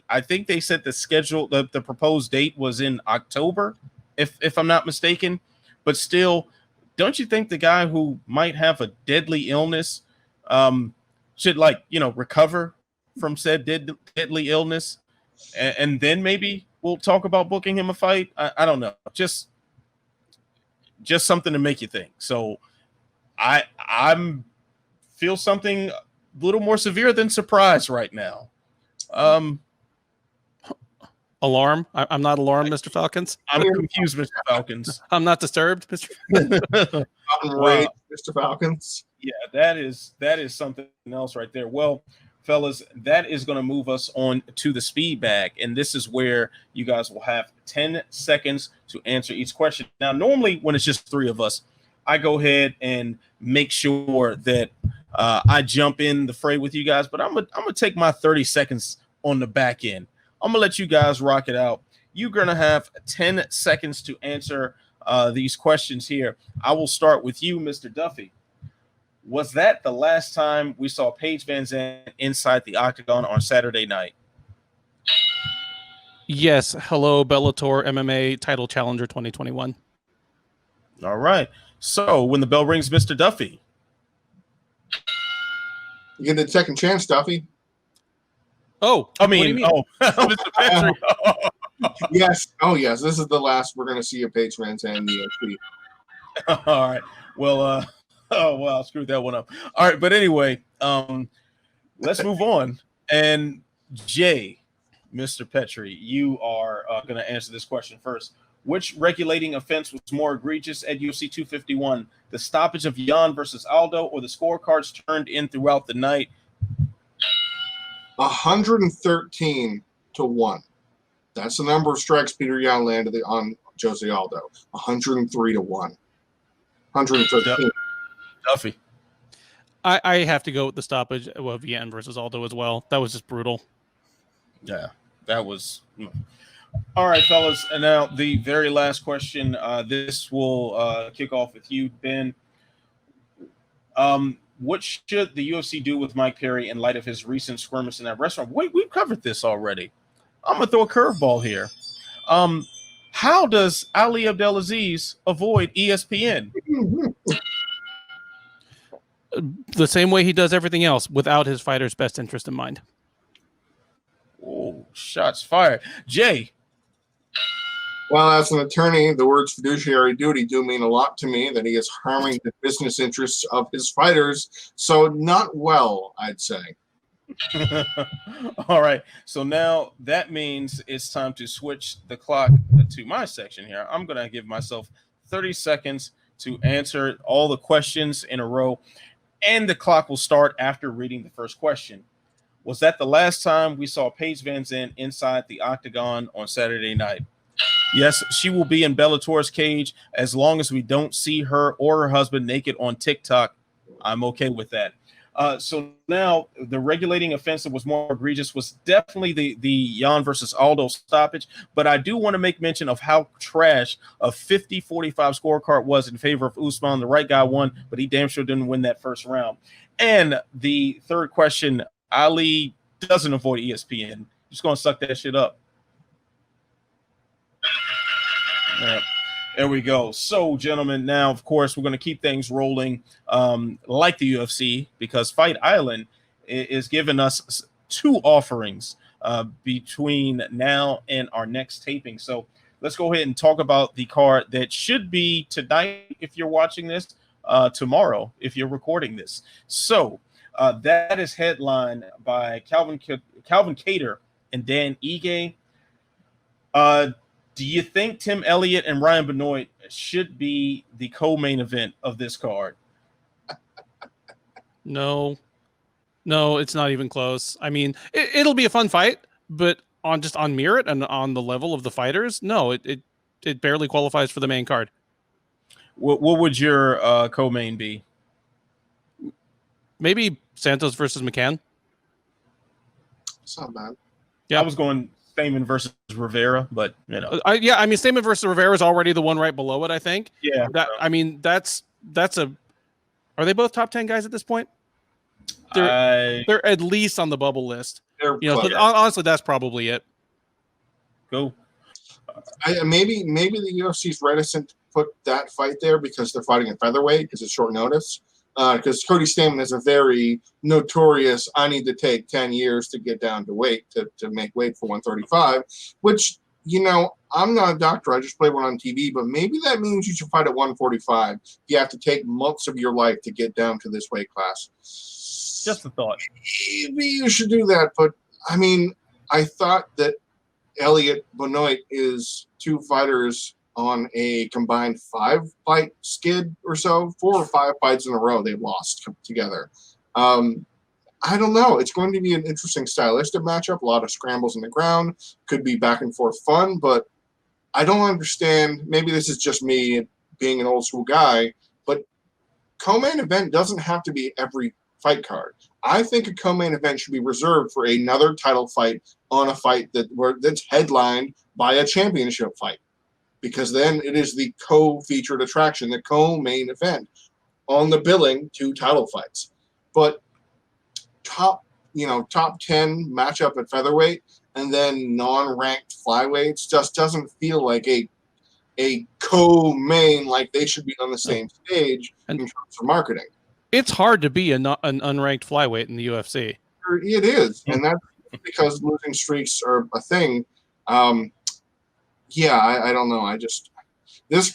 I think they said the schedule, the proposed date was in October, if I'm not mistaken. But still, don't you think the guy who might have a deadly illness should recover from said deadly illness, and then maybe we'll talk about booking him a fight? I don't know. Just something to make you think. So I'm feel something a little more severe than surprise right now. Alarm? I'm not alarmed, Mr. Falcons. I'm confused, Mr. Falcons. I'm not disturbed, Mr. Wow. Mr. Falcons. Yeah, that is something else right there. Well, fellas, that is going to move us on to the speed bag, and this is where you guys will have 10 seconds to answer each question. Now, normally when it's just 3 of us, I go ahead and make sure that I jump in the fray with you guys, but I'm gonna take my 30 seconds on the back end. I'm gonna let you guys rock it out. You're gonna have 10 seconds to answer these questions here. I will start with you, Mr. Duffy. Was that the last time we saw Paige Vanzant inside the Octagon on Saturday night? Yes. Hello, Bellator MMA title challenger 2021. All right. So when the bell rings, Mr. Duffy. You get a second chance, Duffy. Oh, Mr. Petrie. Yes. Oh, yes. This is the last we're going to see a Paige Vanzant in the UFC. All right. Well, I screwed that one up. All right. But anyway, let's move on. And Jay, Mr. Petrie, you are going to answer this question first. Which regulating offense was more egregious at UFC 251? The stoppage of Jan versus Aldo or the scorecards turned in throughout the night? 113-1. That's the number of strikes Peter Yan landed on Jose Aldo. 103-1. 113. Duffy. I have to go with the stoppage of Yan versus Aldo as well. That was just brutal. Yeah, that was... All right, fellas, and now the very last question. This will kick off with you, Ben. What should the UFC do with Mike Perry in light of his recent skirmish in that restaurant? Wait, we've covered this already. I'm going to throw a curveball here. How does Ali Abdelaziz avoid ESPN? The same way he does everything else, without his fighter's best interest in mind. Oh, shots fired. Jay. Well, as an attorney, the words fiduciary duty do mean a lot to me, that he is harming the business interests of his fighters. So not well, I'd say. All right. So now that means it's time to switch the clock to my section here. I'm going to give myself 30 seconds to answer all the questions in a row, and the clock will start after reading the first question. Was that the last time we saw Paige Vanzant inside the Octagon on Saturday night? Yes, she will be in Bellator's cage as long as we don't see her or her husband naked on TikTok. I'm okay with that. So now the regulating offense that was more egregious was definitely the Jan versus Aldo stoppage. But I do want to make mention of how trash a 50-45 scorecard was in favor of Usman. The right guy won, but he damn sure didn't win that first round. And the third question, Ali doesn't avoid ESPN. Just going to suck that shit up. Yeah. There we go. So, gentlemen, now, of course, we're going to keep things rolling like the UFC because Fight Island is giving us 2 offerings between now and our next taping. So let's go ahead and talk about the card that should be tonight if you're watching this, tomorrow if you're recording this. So that is headlined by Calvin Kattar and Dan Ige. Do you think Tim Elliott and Ryan Benoit should be the co-main event of this card? No, it's not even close. I mean, it'll be a fun fight, but on merit and on the level of the fighters, no, it barely qualifies for the main card. What would your co-main be? Maybe Santos versus McCann. It's not bad. Yeah, I was going Stamen versus Rivera, but you know, I mean, Stamen versus Rivera is already the one right below it. I think. Yeah. I mean, that's a. Are they both top 10 guys at this point? They're at least on the bubble list. So honestly, that's probably it. Cool. Maybe the UFC's reticent to put that fight there because they're fighting in featherweight because it's short notice. Because Cody Stamann is a very notorious, I need to take 10 years to get down to weight, to make weight for 135, which, I'm not a doctor. I just play one on TV, but maybe that means you should fight at 145. You have to take months of your life to get down to this weight class. Just a thought. Maybe you should do that, but, I mean, I thought that Elliott Benoit is 2 fighters on a combined 5-fight skid or so, 4 or 5 fights in a row they've lost together. I don't know. It's going to be an interesting stylistic matchup. A lot of scrambles in the ground. Could be back and forth fun, but I don't understand. Maybe this is just me being an old school guy, but co-main event doesn't have to be every fight card. I think a co-main event should be reserved for another title fight on a fight that's headlined by a championship fight. Because then it is the co-featured attraction, the co-main event on the billing 2 title fights. But top 10 matchup at featherweight and then non-ranked flyweights just doesn't feel like a co-main, like they should be on the same stage in terms of marketing. It's hard to be an unranked flyweight in the UFC. It is, and that's because losing streaks are a thing. Yeah, I don't know.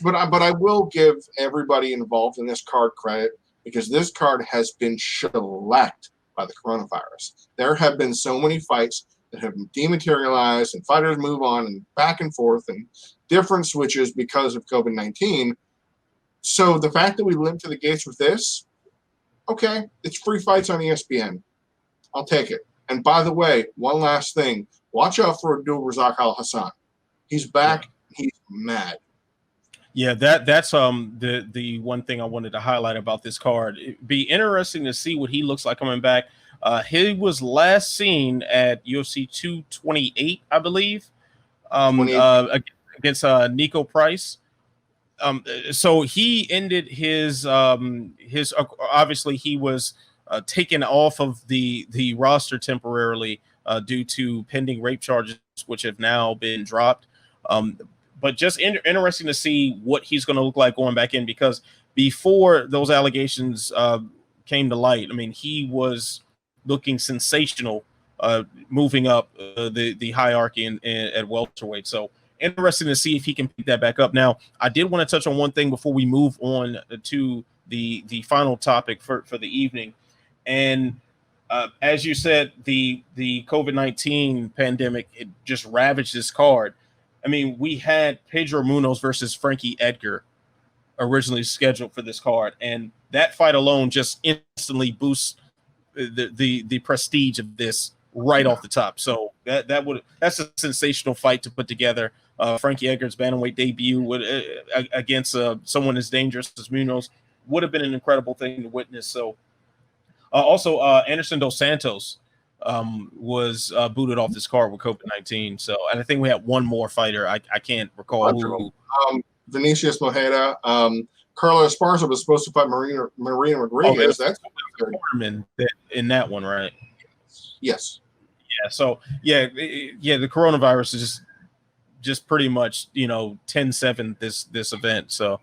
But I will give everybody involved in this card credit because this card has been shellacked by the coronavirus. There have been so many fights that have been dematerialized and fighters move on and back and forth and different switches because of COVID-19. So the fact that we limped to the gates with this, okay, it's free fights on ESPN. I'll take it. And by the way, one last thing. Watch out for Abdul Razak Al Hassan. He's back. Yeah. He's mad. Yeah, that's the one thing I wanted to highlight about this card. It'd be interesting to see what he looks like coming back. He was last seen at UFC 228, I believe, against Nico Price. So he ended his obviously he was taken off of the roster temporarily due to pending rape charges, which have now been dropped. But just interesting to see what he's going to look like going back in, because before those allegations came to light, I mean, he was looking sensational, moving up the hierarchy at welterweight. So interesting to see if he can pick that back up. Now, I did want to touch on one thing before we move on to the final topic for the evening. And as you said, the COVID-19 pandemic, it just ravaged this card. I mean, we had Pedro Munoz versus Frankie Edgar originally scheduled for this card, and that fight alone just instantly boosts the prestige of this right off the top. So that's a sensational fight to put together. Frankie Edgar's bantamweight debut against someone as dangerous as Munoz would have been an incredible thing to witness. So also Anderson Dos Santos was booted off this card with COVID-19. So, and I think we had one more fighter. I can't recall who. Vinicius Mojeda. Carlos Esparza was supposed to fight Marina Rodriguez. That's in that one, right? Yes. Yeah. So the coronavirus is just pretty much 10-7 this event. So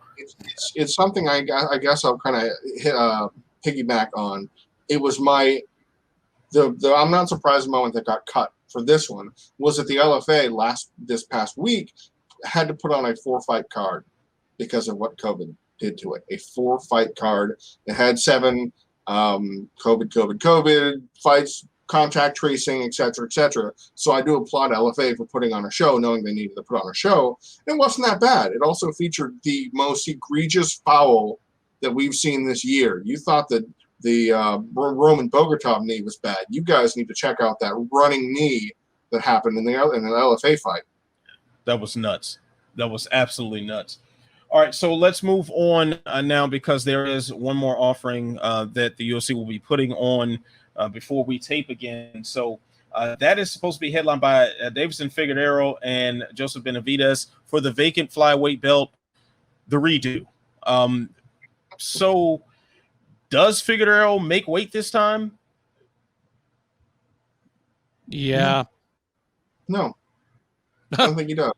it's something I guess I'll kind of piggyback on. It was the I'm not surprised moment that got cut for this one was that the LFA this past week had to put on a 4-fight card because of what COVID did to it. A 4-fight card that had 7 COVID fights, contact tracing, etc. So I do applaud LFA for putting on a show, knowing they needed to put on a show. It wasn't that bad. It also featured the most egregious foul that we've seen this year. You thought that the Roman Bogotov knee was bad. You guys need to check out that running knee that happened in the LFA fight. That was nuts. That was absolutely nuts. All right, so let's move on now because there is one more offering that the UFC will be putting on before we tape again. So that is supposed to be headlined by Davison Figueiredo and Joseph Benavidez for the vacant flyweight belt, the redo. So does Figueiredo make weight this time? Yeah. No. I don't think he does.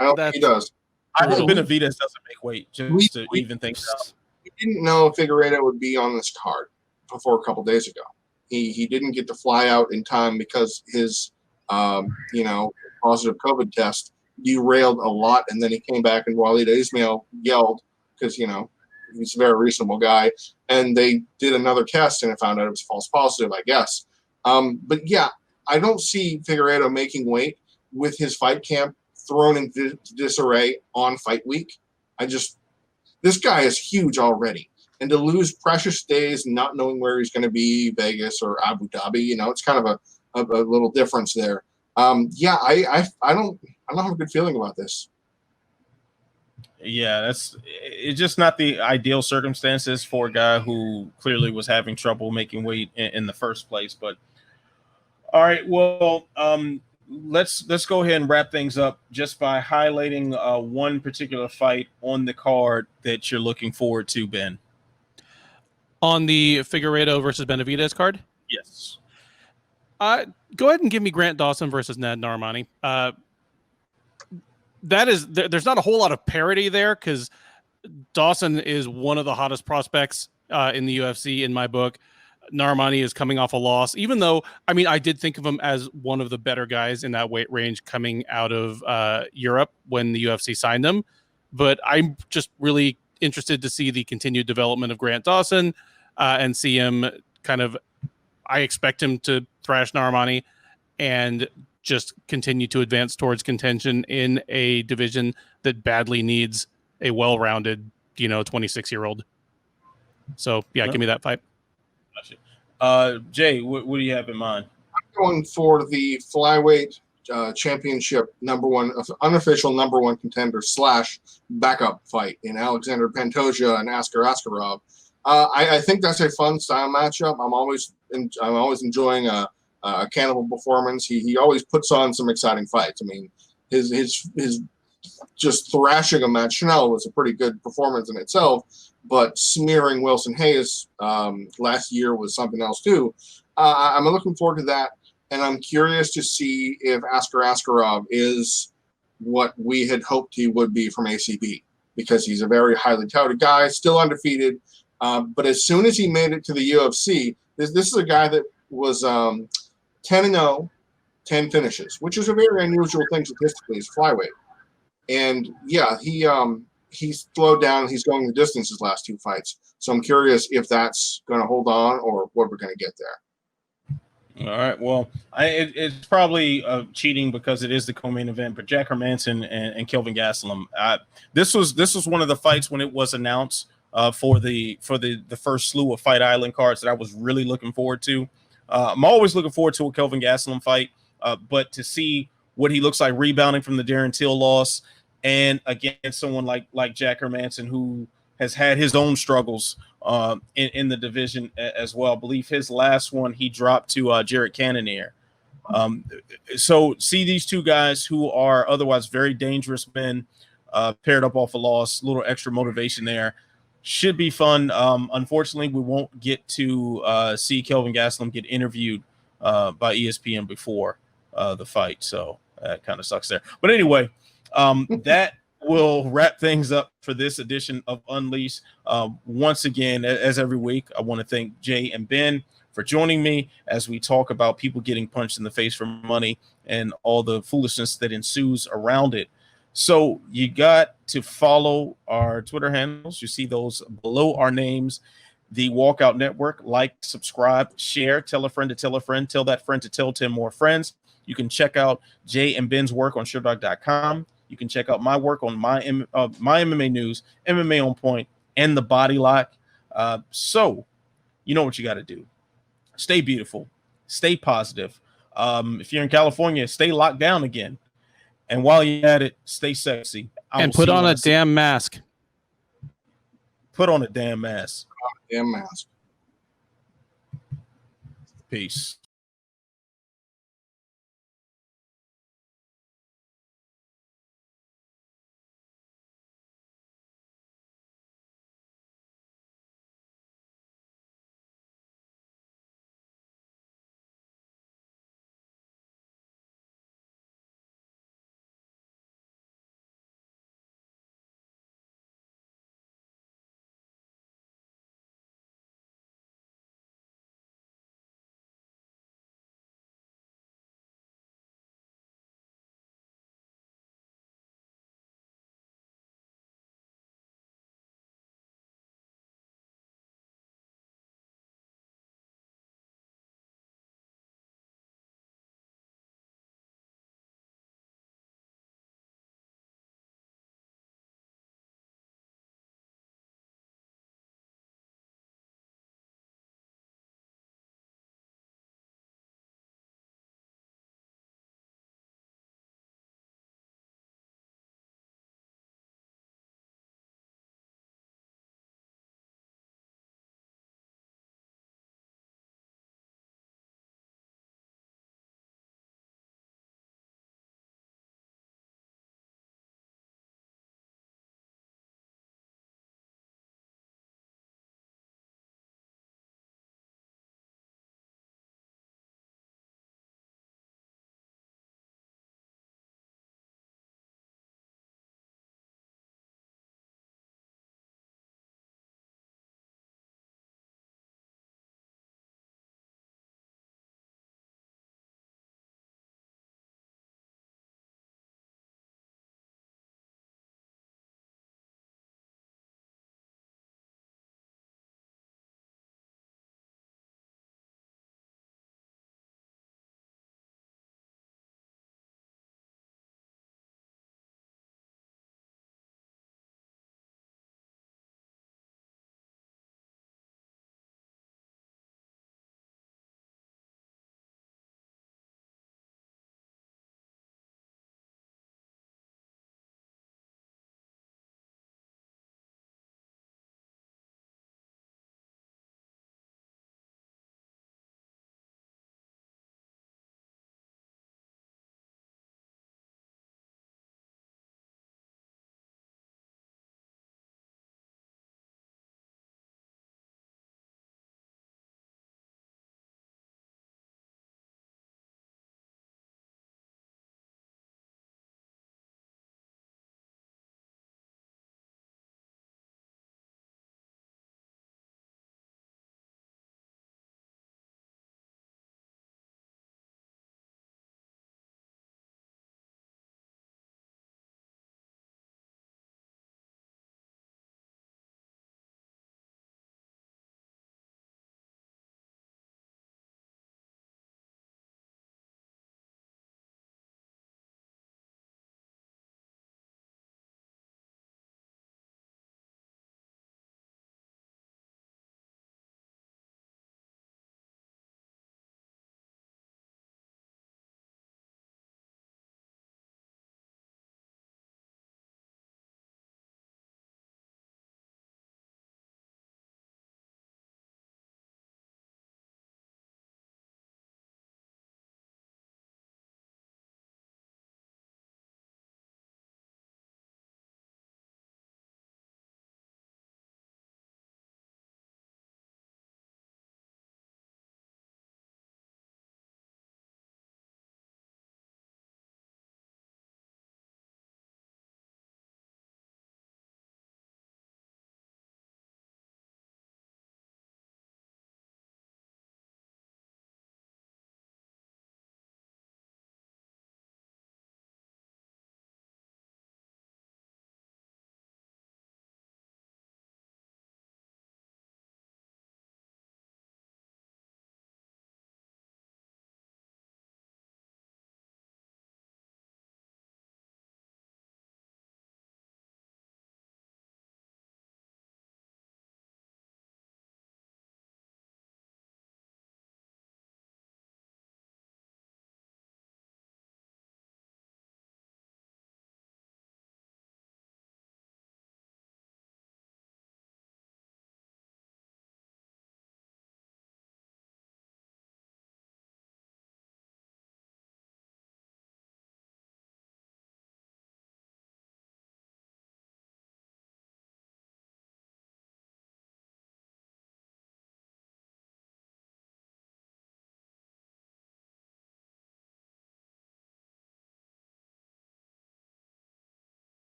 I don't think he does. I think Benavidez doesn't make weight, just to even things out. We didn't know Figueiredo would be on this card before a couple days ago. He didn't get to fly out in time because his positive COVID test derailed a lot, and then he came back and Walid Ismail yelled because he's a very reasonable guy, and they did another test and it found out it was false positive, I guess. But yeah, I don't see Figueiredo making weight with his fight camp thrown into disarray on fight week. This guy is huge already. And to lose precious days not knowing where he's going to be, Vegas or Abu Dhabi, it's kind of a little difference there. I don't have a good feeling about this. Yeah, it's just not the ideal circumstances for a guy who clearly was having trouble making weight in the first place. But all right, well, let's go ahead and wrap things up just by highlighting one particular fight on the card that you're looking forward to, Ben. On the Figueiredo versus Benavidez card? Yes. Go ahead and give me Grant Dawson versus Nad Narimani. There's not a whole lot of parity there because Dawson is one of the hottest prospects in the UFC in my book. Narimani is coming off a loss, even though, I did think of him as one of the better guys in that weight range coming out of Europe when the UFC signed him. But I'm just really interested to see the continued development of Grant Dawson and see him I expect him to thrash Narimani and just continue to advance towards contention in a division that badly needs a well-rounded, 26-year-old. So, yeah, Give me that fight. Gotcha. Jay, what do you have in mind? I'm going for the flyweight championship unofficial number one contender / backup fight in Alexander Pantoja and Askar Askarov. I think that's a fun style matchup. I'm always enjoying a Cannibal performance. He always puts on some exciting fights. His just thrashing of Matt Schnell was a pretty good performance in itself, but smearing Wilson Hayes last year was something else too. I'm looking forward to that, and I'm curious to see if Askar Askarov is what we had hoped he would be from ACB, because he's a very highly touted guy, still undefeated. But as soon as he made it to the UFC, this is a guy that was 10-0, 10 finishes, which is a very unusual thing statistically as flyweight. And yeah, he's slowed down. He's going the distance his last 2 fights. So I'm curious if that's going to hold on or what we're going to get there. All right. Well, it's probably cheating because it is the co-main event. But Jack Hermanson and Kelvin Gastelum. This was one of the fights when it was announced for the first slew of Fight Island cards that I was really looking forward to. I'm always looking forward to a Kelvin Gastelum fight, but to see what he looks like rebounding from the Darren Till loss, and against someone like Jack Hermanson, who has had his own struggles in the division as well. I believe his last one he dropped to Jarrett Cannonier. So see these two guys who are otherwise very dangerous men paired up off a loss, a little extra motivation there. Should be fun. Unfortunately, we won't get to see Kelvin Gastelum get interviewed by ESPN before the fight, so that kind of sucks there. But anyway, that will wrap things up for this edition of Unleashed. Once again, as every week, I want to thank Jay and Ben for joining me as we talk about people getting punched in the face for money and all the foolishness that ensues around it. So you got to follow our Twitter handles. You see those below our names. The Walkout Network. Like, subscribe, share, tell a friend to tell a friend, tell that friend to tell 10 more friends. You can check out Jay and Ben's work on SureDog.com. You can check out my work on my MMA News, MMA On Point, and The Body Lock. So you know what you got to do. Stay beautiful. Stay positive. If you're in California, stay locked down again. And while you're at it, stay sexy. And put on a damn mask. Put on a damn mask. Damn mask. Peace.